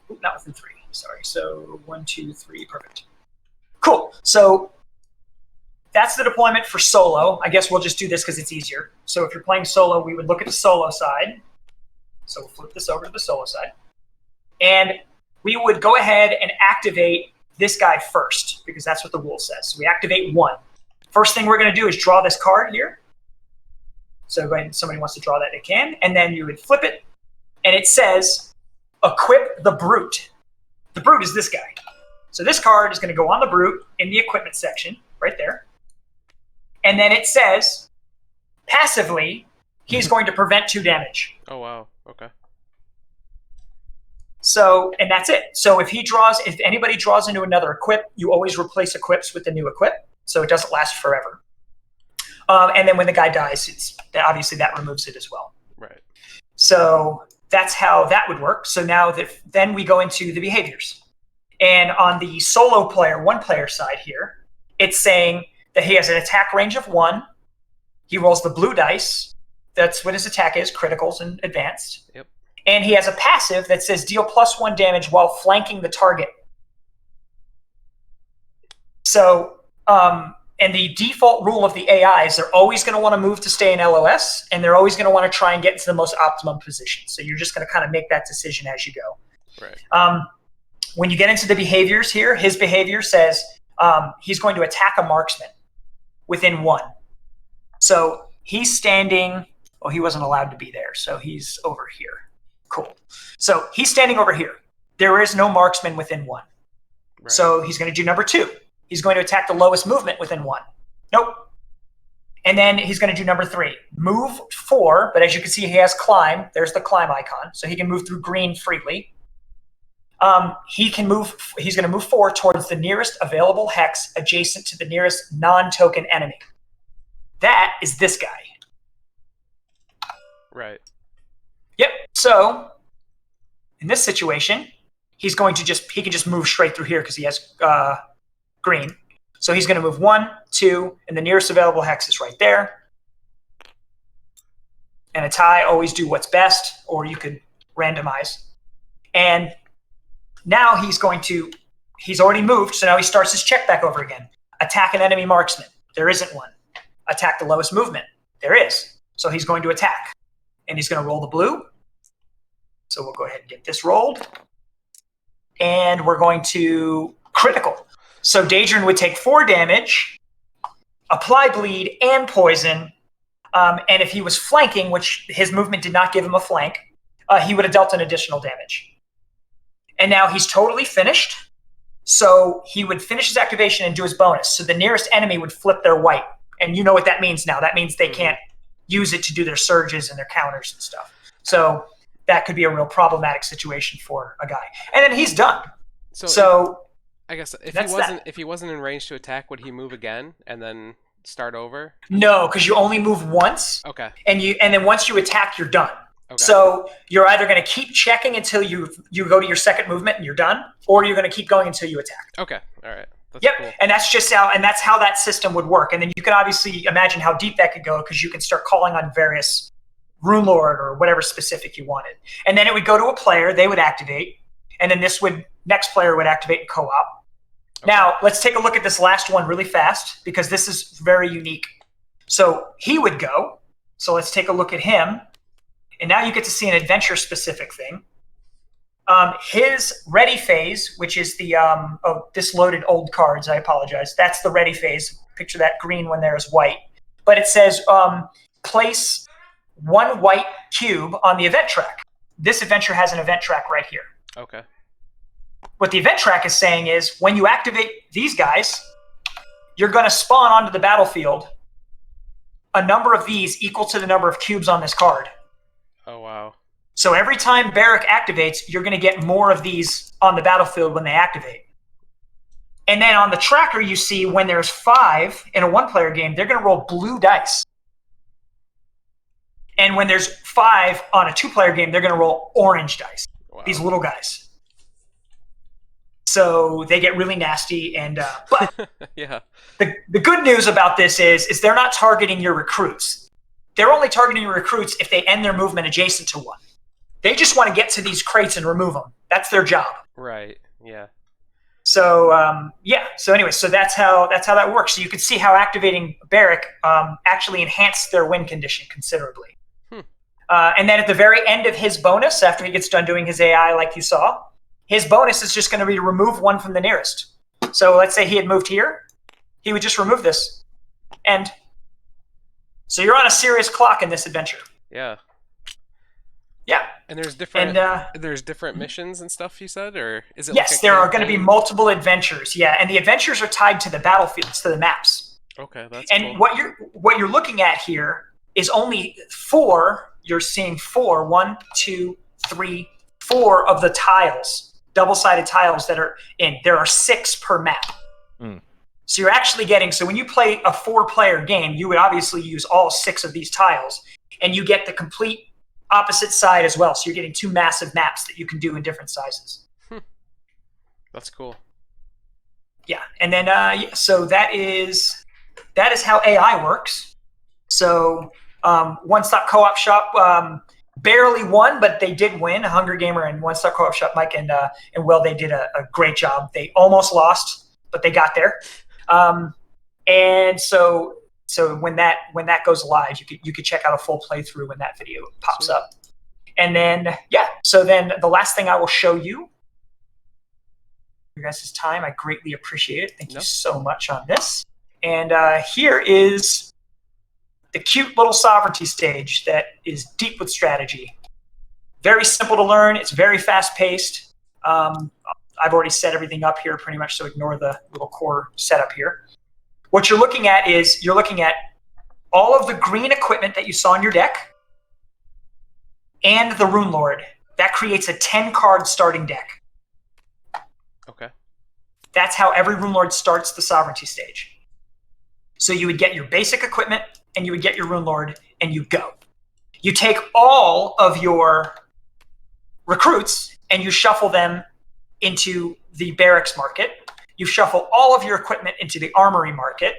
Ooh, not within 3. Sorry. So 1, 2, 3. Perfect. Cool. So that's the deployment for solo. I guess we'll just do this because it's easier. So if you're playing solo, we would look at the solo side. So we'll flip this over to the solo side. And we would go ahead and activate this guy first, because that's what the rule says. So we activate 1. First thing we're going to do is draw this card here. So go ahead, if somebody wants to draw that, they can. And then you would flip it, and it says, equip the Brute. The Brute is this guy. So this card is going to go on the Brute in the equipment section, right there. And then it says, passively, he's going to prevent 2 damage. Oh, wow. Okay. So, and that's it. So if anybody draws into another equip, you always replace equips with the new equip. So it doesn't last forever. And then when the guy dies, obviously that removes it as well. Right. So that's how that would work. So now then we go into the behaviors. And on the solo player, one player side here, it's saying that he has an attack range of 1. He rolls the blue dice. That's what his attack is, criticals and advanced. Yep. And he has a passive that says deal +1 damage while flanking the target. So, and the default rule of the AI is they're always going to want to move to stay in LOS, and they're always going to want to try and get into the most optimum position. So you're just going to kind of make that decision as you go. Right. When you get into the behaviors here, his behavior says he's going to attack a marksman within 1. So he's standing. Oh, he wasn't allowed to be there, so he's over here. Cool. So he's standing over here. There is no marksman within 1. Right. So he's going to do number 2. He's going to attack the lowest movement within 1. Nope. And then he's going to do number 3. Move 4, but as you can see, he has climb. There's the climb icon, so he can move through green freely. He's going to move 4 towards the nearest available hex adjacent to the nearest non-token enemy. That is this guy. Right. Yep. So in this situation, he can just move straight through here because he has green. So he's going to move 1, 2, and the nearest available hex is right there. And a tie, always do what's best, or you could randomize. And now he's already moved, so now he starts his check back over again. Attack an enemy marksman. There isn't one. Attack the lowest movement. There is. So he's going to attack. And he's going to roll the blue. So we'll go ahead and get this rolled. And we're going to critical. So Daedrin would take 4 damage, apply bleed and poison. And if he was flanking, which his movement did not give him a flank, he would have dealt an additional damage. And now he's totally finished. So he would finish his activation and do his bonus. So the nearest enemy would flip their white. And you know what that means now. That means they can't use it to do their surges and their counters and stuff. So that could be a real problematic situation for a guy. And then he's done. So I guess if he wasn't in range to attack, would he move again and then start over? No, because you only move once. Okay. And then once you attack, you're done. Okay. So you're either going to keep checking until you go to your second movement and you're done, or you're going to keep going until you attack. Okay. All right. That's yep. Cool. And that's how that system would work. And then you can obviously imagine how deep that could go because you can start calling on various Runelord or whatever specific you wanted. And then it would go to a player, they would activate, and then next player would activate in co-op. Okay. Now, let's take a look at this last one really fast because this is very unique. So he would go. So let's take a look at him. And now you get to see an adventure-specific thing. His ready phase, which is the disloaded old cards, I apologize. That's the ready phase. Picture that green when there is white. But it says place 1 white cube on the event track. This adventure has an event track right here. Okay. What the event track is saying is when you activate these guys, you're going to spawn onto the battlefield a number of these equal to the number of cubes on this card. Oh, wow. So every time Barrack activates, you're going to get more of these on the battlefield when they activate. And then on the tracker, you see when there's 5 in a 1-player game, they're going to roll blue dice. And when there's 5 on a 2-player game, they're going to roll orange dice. Wow. These little guys. So they get really nasty. And but yeah. The good news about this is they're not targeting your recruits. They're only targeting your recruits if they end their movement adjacent to one. They just want to get to these crates and remove them. That's their job. Right. Yeah. So So anyway, so that's how that works. So you can see how activating Barrack actually enhanced their win condition considerably. And then at the very end of his bonus, after he gets done doing his AI like you saw, his bonus is just going to be to remove 1 from the nearest. So let's say he had moved here. He would just remove this. And so you're on a serious clock in this adventure. Yeah. Yeah. And there's different missions and stuff you said, or is it? Yes, there are going to be multiple adventures. Yeah, and the adventures are tied to the battlefields, to the maps. Okay, that's and cool. what you're looking at here is only 4. You're seeing 4, 1, 2, 3, 4 of the tiles, double-sided tiles that are in. There are 6 per map. So you're actually getting, so when you play a 4-player game, you would obviously use all 6 of these tiles, and you get the complete opposite side as well. So you're getting 2 massive maps that you can do in different sizes. That's cool. Yeah, and then so that is how AI works. So One Stop Co-op Shop barely won, but they did win. Hunger Gamer and One Stop Co-op Shop, Mike and Will, they did a great job. They almost lost, but they got there. And so when that goes live, you could check out a full playthrough when that video pops up. And then so then the last thing I will show you. Your guys' time, I greatly appreciate it. Thank you so much on this. And here is the cute little sovereignty stage that is deep with strategy. Very simple to learn. It's very fast-paced. I've already set everything up here pretty much, so ignore the little core setup here. What you're looking at is all of the green equipment that you saw in your deck and the Runelord. That creates a 10-card starting deck. Okay. That's how every Runelord starts the sovereignty stage. So you would get your basic equipment, and you would get your Runelord, and you go. You take all of your recruits, and you shuffle them into the barracks market. You shuffle all of your equipment into the armory market.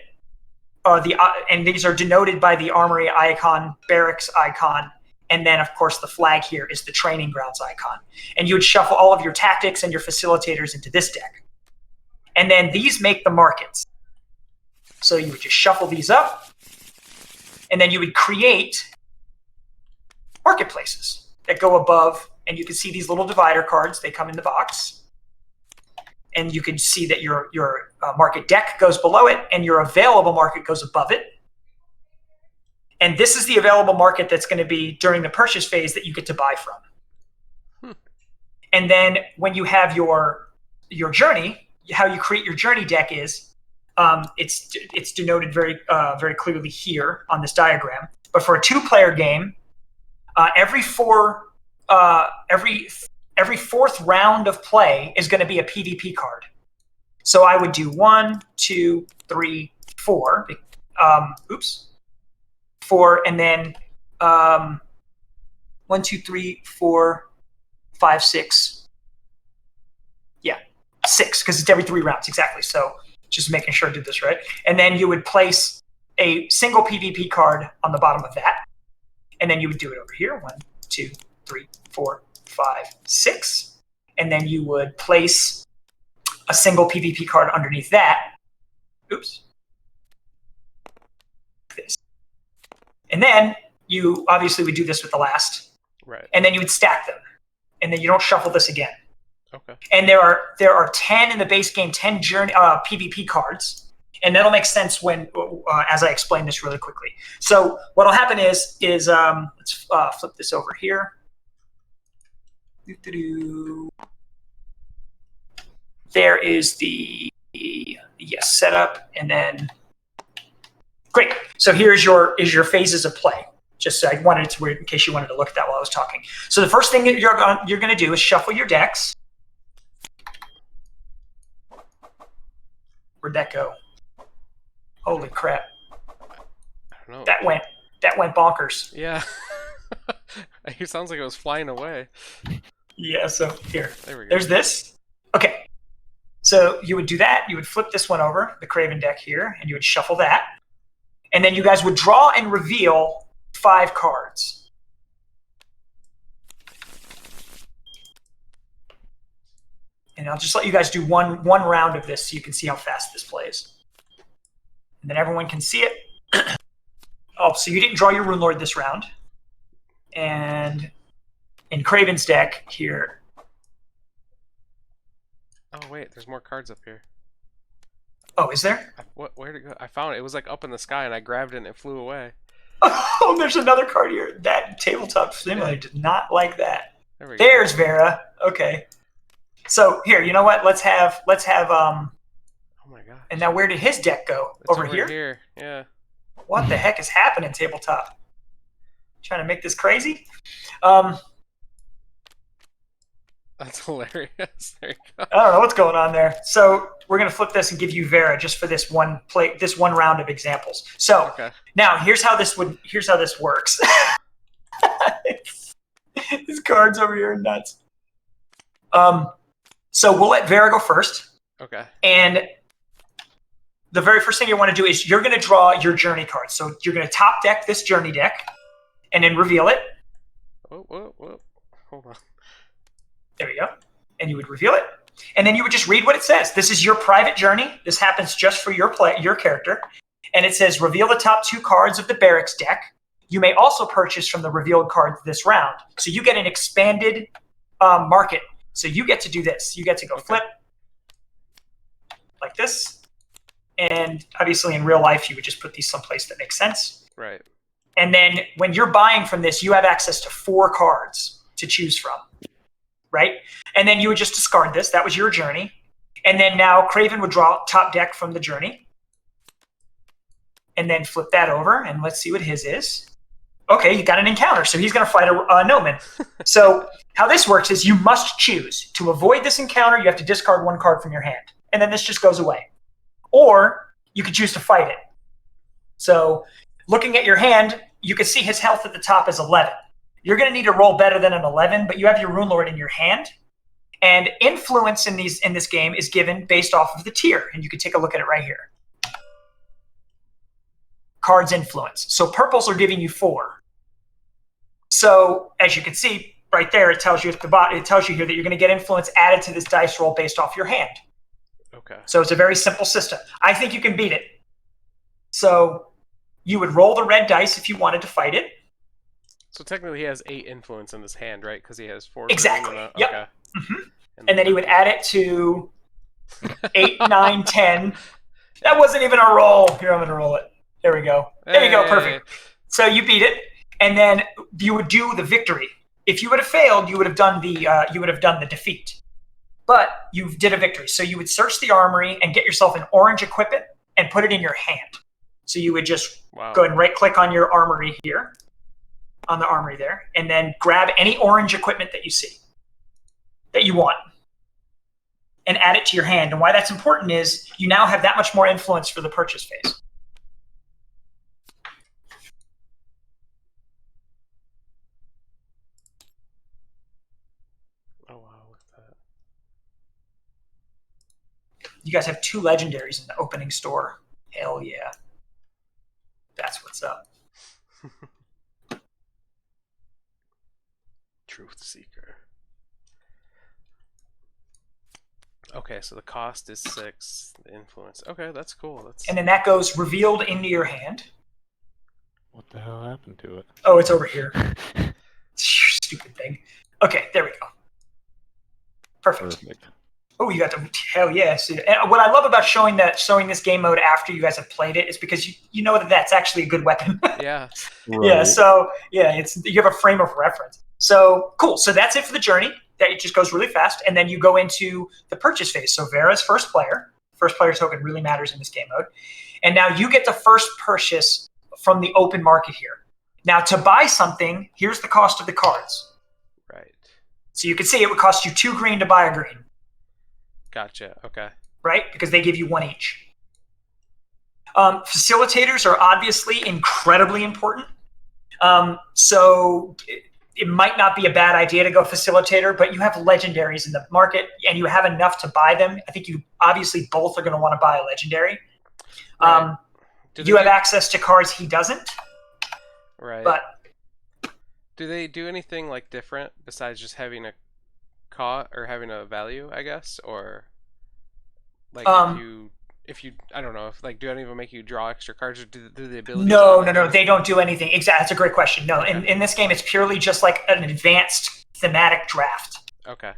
And these are denoted by the armory icon, barracks icon, and then, of course, the flag here is the training grounds icon. And you would shuffle all of your tactics and your facilitators into this deck. And then these make the markets. So you would just shuffle these up, and then you would create marketplaces that go above, and you can see these little divider cards. They come in the box. And you can see that your market deck goes below it, and your available market goes above it. And this is the available market that's going to be during the purchase phase that you get to buy from. And then when you have your journey, how you create your journey deck is it's denoted very clearly here on this diagram. But for a 2-player game, every fourth round of play is going to be a PvP card. So I would do 1, 2, 3, 4. 4, and then 1, 2, 3, 4, 5, 6. Yeah, 6, because it's every 3 rounds, exactly. So just making sure I did this right. And then you would place a single PvP card on the bottom of that. And then you would do it over here. 1, 2, 3, 4, 5, 6. And then you would place a single PvP card underneath that. Oops. This. And then you obviously would do this with the last. Right. And then you would stack them. And then you don't shuffle this again. Okay. And there are 10 in the base game, 10 journey PvP cards. And that'll make sense when as I explain this really quickly. So what'll happen is let's flip this over here. There is the setup, and then great. So here's your phases of play. Just so I wanted to, in case you wanted to look at that while I was talking. So the first thing that you're going to do is shuffle your decks. Where'd that go? Holy crap! I don't know. That went bonkers. Yeah. It sounds like it was flying away. Yeah. So here, There we go. there's this. Okay. So you would do that. You would flip this one over, the Craven deck here, and you would shuffle that. And then you guys would draw and reveal 5 cards. And I'll just let you guys do one round of this so you can see how fast this plays. And then everyone can see it. Oh, so you didn't draw your Runelord this round. And in Craven's deck here. Oh wait, there's more cards up here. Oh, is there? Where'd it go? I found it. It was like up in the sky, and I grabbed it, and it flew away. Oh, there's another card here. That Tabletop Simulator did not like that. There we go. There's Vera. Okay. So here, you know what? Let's have Oh my god. And now where did his deck go? It's Over here? Here. Yeah. What the heck is happening, Tabletop? Trying to make this crazy? That's hilarious. There you go. I don't know what's going on there. So we're gonna flip this and give you Vera just for this one round of examples. So Okay. now here's how this works. These cards over here are nuts. So we'll let Vera go first. Okay. And the very first thing you want to do is you're going to draw your journey card. So you're going to top deck this journey deck and then reveal it. Whoa. Hold on. There you go. And you would reveal it. And then you would just read what it says. This is your private journey. This happens just for your character. And it says, reveal the top 2 cards of the barracks deck. You may also purchase from the revealed cards this round. So you get an expanded market. So you get to do this. You get to go flip like this. And obviously in real life, you would just put these someplace that makes sense. Right. And then when you're buying from this, you have access to 4 cards to choose from, right? And then you would just discard this. That was your journey. And then now Craven would draw top deck from the journey. And then flip that over, and let's see what his is. Okay, you got an encounter, so he's going to fight a Noman. So how this works is you must choose. To avoid this encounter, you have to discard 1 card from your hand. And then this just goes away. Or you could choose to fight it. So looking at your hand, you can see his health at the top is 11. You're going to need to roll better than an 11, but you have your Runelord in your hand. And influence in this game is given based off of the tier. And you can take a look at it right here. Cards influence. So purples are giving you 4. So as you can see right there, it tells you at the bottom, it tells you here that you're going to get influence added to this dice roll based off your hand. Okay. So it's a very simple system. I think you can beat it. So you would roll the red dice if you wanted to fight it. So technically he has 8 influence in his hand, right? Because he has 4. Exactly. Yep. Yep. Okay. Mm-hmm. And then he would add it to 8, 9, 10. That wasn't even a roll. Here, I'm going to roll it. There we go. There you go. Perfect. So you beat it, and then you would do the victory. If you would have failed, you would have done the defeat. But you did a victory. So you would search the armory and get yourself an orange equipment and put it in your hand. So you would just go ahead and right-click on your armory here, on the armory there, and then grab any orange equipment that you see, that you want, and add it to your hand. And why that's important is you now have that much more influence for the purchase phase. Oh, wow. Look at that. You guys have 2 legendaries in the opening store. Hell yeah. That's what's up. Truth Seeker. Okay, so the cost is 6. The influence. Okay, that's cool. And then that goes revealed into your hand. What the hell happened to it? Oh, it's over here. Stupid thing. Okay, there we go. Perfect. Oh, you got the hell yeah! See, and what I love about showing this game mode after you guys have played it is because you know that that's actually a good weapon. Yeah. Right. Yeah. So yeah, you have a frame of reference. So cool. So that's it for the journey. That it just goes really fast, and then you go into the purchase phase. So Vera's first player. First player token really matters in this game mode, and now you get the first purchase from the open market here. Now to buy something, here's the cost of the cards. Right. So you can see it would cost you 2 green to buy a green. Gotcha. Okay. Right? Because they give you 1 each. Facilitators are obviously incredibly important. So it might not be a bad idea to go facilitator, but you have legendaries in the market and you have enough to buy them. I think you obviously both are going to want to buy a legendary. Right. You have access to cards he doesn't. Right. But do they do anything like different besides just having a cost or having a value, I guess, or like if you I don't know, if like do any of them make you draw extra cards, or do the abilities? No, they don't do anything. Exactly, that's a great question. No, Okay. in this game, it's purely just like an advanced thematic draft. Okay.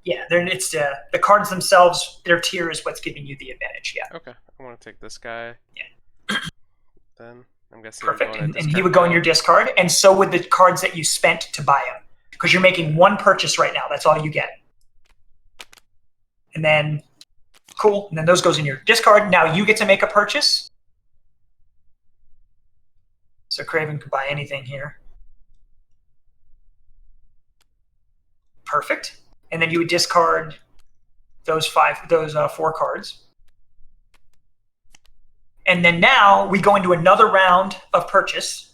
Yeah, it's the cards themselves. Their tier is what's giving you the advantage. Yeah. Okay, I want to take this guy. Yeah. Then I'm guessing. Perfect, and he would go in your discard, and so would the cards that you spent to buy him, because you're making 1 purchase right now. That's all you get. And then, cool. And then those goes in your discard. Now you get to make a purchase. So Craven could buy anything here. Perfect. and then you would discard those four cards. And then now we go into another round of purchase.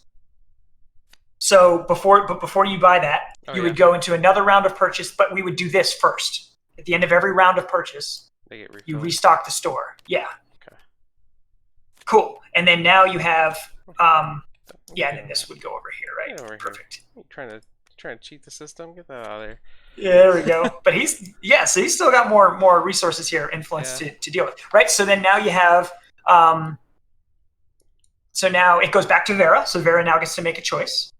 So before you buy that, you would go into another round of purchase, but we would do this first. At the end of every round of purchase, you restock the store. Yeah. Okay. Cool. And then now you have, and then this would go over here, right? Over Perfect. Here. Trying to cheat the system? Get that out of there. Yeah, there we go. But so he's still got more resources here, influence to deal with, right? So then now you have, so now it goes back to Vera. So Vera now gets to make a choice.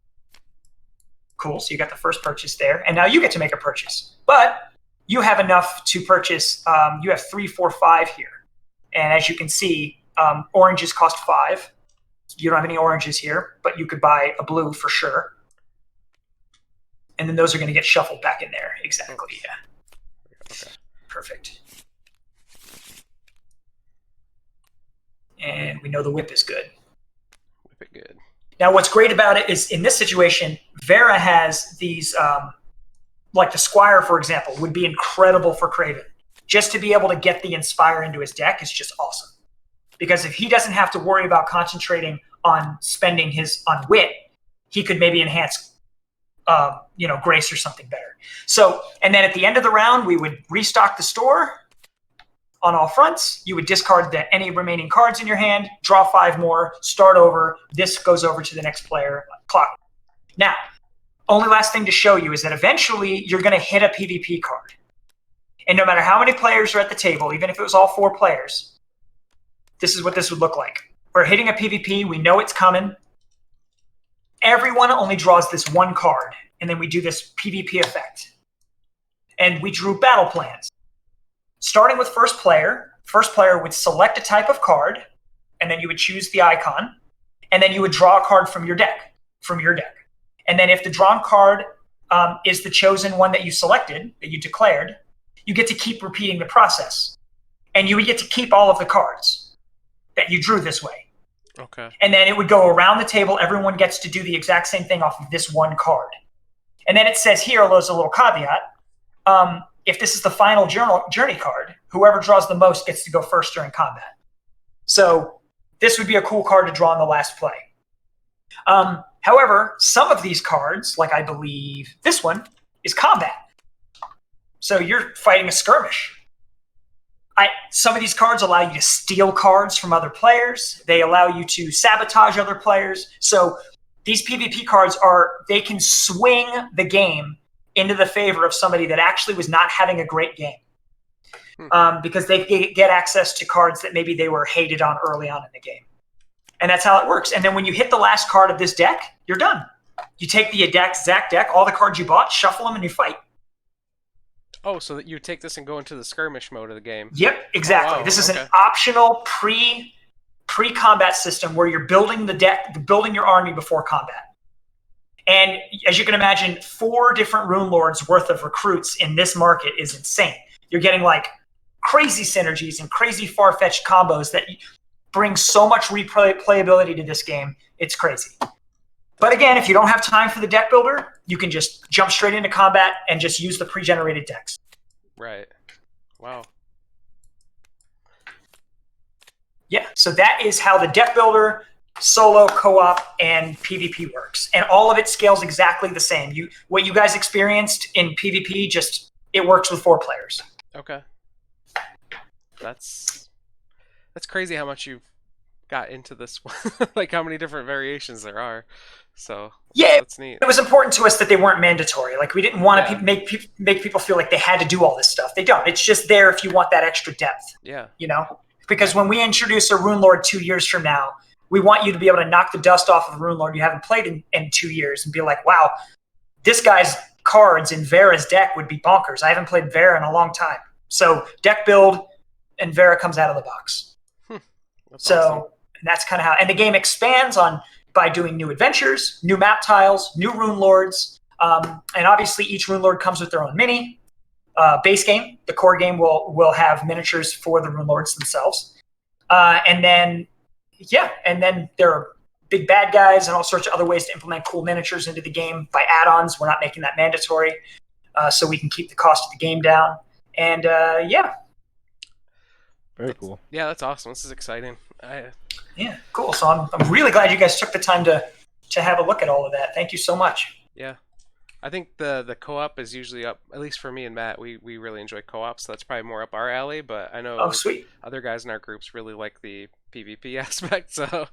Cool. So you got the first purchase there, and now you get to make a purchase. But you have enough to purchase. You have 3, 4, 5 here, and as you can see, oranges cost 5. You don't have any oranges here, but you could buy a blue for sure. And then those are going to get shuffled back in there. Exactly. Yeah. Okay. Perfect. And we know the whip is good. Whip it good. Now, what's great about it is in this situation, Vera has these, like the Squire, for example, would be incredible for Craven. Just to be able to get the Inspire into his deck is just awesome. Because if he doesn't have to worry about concentrating on spending on wit, he could maybe enhance, grace or something better. So, and then at the end of the round, we would restock the store on all fronts. You would discard any remaining cards in your hand, draw 5 more, start over. This goes over to the next player. Clock. Now, only last thing to show you is that eventually you're going to hit a PvP card. And no matter how many players are at the table, even if it was all 4 players, this is what this would look like. We're hitting a PvP. We know it's coming. Everyone only draws this one card, and then we do this PvP effect. And we drew battle plans. Starting with first player would select a type of card, and then you would choose the icon, and then you would draw a card from your deck. And then if the drawn card is the chosen one that you selected, that you declared, you get to keep repeating the process. And you would get to keep all of the cards that you drew this way. Okay. And then it would go around the table. Everyone gets to do the exact same thing off of this one card. And then it says here, there's a little caveat. If this is the final journey card, whoever draws the most gets to go first during combat. So this would be a cool card to draw in the last play. However, some of these cards, like I believe this one, is combat. So you're fighting a skirmish. Some of these cards allow you to steal cards from other players. They allow you to sabotage other players. So these PvP cards they can swing the game into the favor of somebody that actually was not having a great game. Because they get access to cards that maybe they were hated on early on in the game. And that's how it works. And then when you hit the last card of this deck, you're done. You take the exact deck, all the cards you bought, shuffle them, and you fight. Oh, so that you take this and go into the skirmish mode of the game. Yep, exactly. Oh, wow. This is an optional pre-combat system where you're building the deck, building your army before combat. And as you can imagine, 4 different Runelords worth of recruits in this market is insane. You're getting like crazy synergies and crazy far-fetched combos that bring so much replayability to this game. It's crazy. But again, if you don't have time for the deck builder, you can just jump straight into combat and just use the pre-generated decks. Right. Wow. Yeah, so that is how the deck builder, solo, co-op, and PvP works. And all of it scales exactly the same. What you guys experienced in PvP, just it works with 4 players. Okay. That's crazy how much you've got into this one. Like how many different variations there are. So yeah, that's neat. It was important to us that they weren't mandatory. Like we didn't want to make people feel like they had to do all this stuff. They don't. It's just there if you want that extra depth. Yeah. Because when we introduce a Runelord 2 years from now, we want you to be able to knock the dust off of a Runelord you haven't played in 2 years and be like, wow, this guy's cards in Vera's deck would be bonkers. I haven't played Vera in a long time. So deck build and Vera comes out of the box. That's awesome. That's kind of how, and the game expands by doing new adventures, new map tiles, new Runelords, and obviously each Runelord comes with their own mini. Base game, the core game will have miniatures for the Runelords themselves, and then there are big bad guys and all sorts of other ways to implement cool miniatures into the game by add-ons. We're not making that mandatory, so we can keep the cost of the game down. And yeah. Very cool. Yeah, that's awesome. This is exciting. Yeah, cool. So I'm really glad you guys took the time to have a look at all of that. Thank you so much. Yeah. I think the co-op is usually up, at least for me and Matt, we really enjoy co-ops, so that's probably more up our alley, but I know Sweet. other guys in our groups really like the PvP aspect, so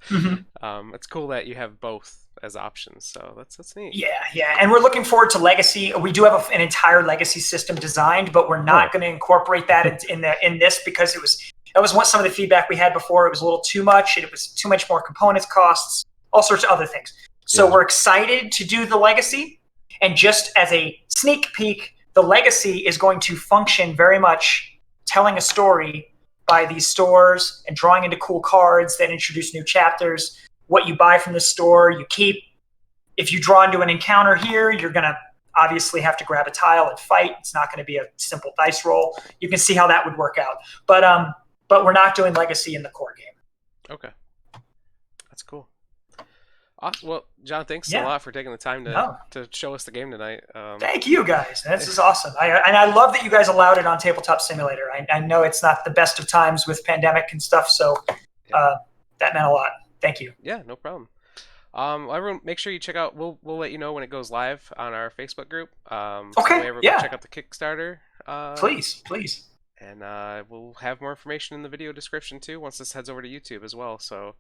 it's cool that you have both as options, so that's neat. Yeah, and we're looking forward to Legacy. We do have an entire Legacy system designed, but we're not going to incorporate that in this because that was some of the feedback we had before. It was a little too much, and it was too much more components, costs, all sorts of other things. So we're excited to do the Legacy. And just as a sneak peek, the Legacy is going to function very much telling a story by these stores and drawing into cool cards that introduce new chapters. What you buy from the store, you keep. If you draw into an encounter here, you're going to obviously have to grab a tile and fight. It's not going to be a simple dice roll. You can see how that would work out. But we're not doing Legacy in the core game. Okay. That's cool. Awesome. Well, John, thanks a lot for taking the time to show us the game tonight. Thank you, guys. This is awesome. I love that you guys allowed it on Tabletop Simulator. I know it's not the best of times with pandemic and stuff, so that meant a lot. Thank you. Yeah, no problem. Everyone, make sure you check out. We'll let you know when it goes live on our Facebook group. Okay. So check out the Kickstarter. Please. And we'll have more information in the video description too once this heads over to YouTube as well. So.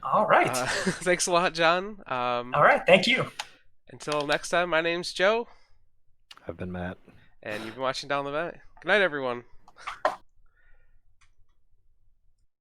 All right. Thanks a lot, John. All right. Thank you. Until next time, my name's Joe. I've been Matt. And you've been watching Down the Vent. Good night, everyone.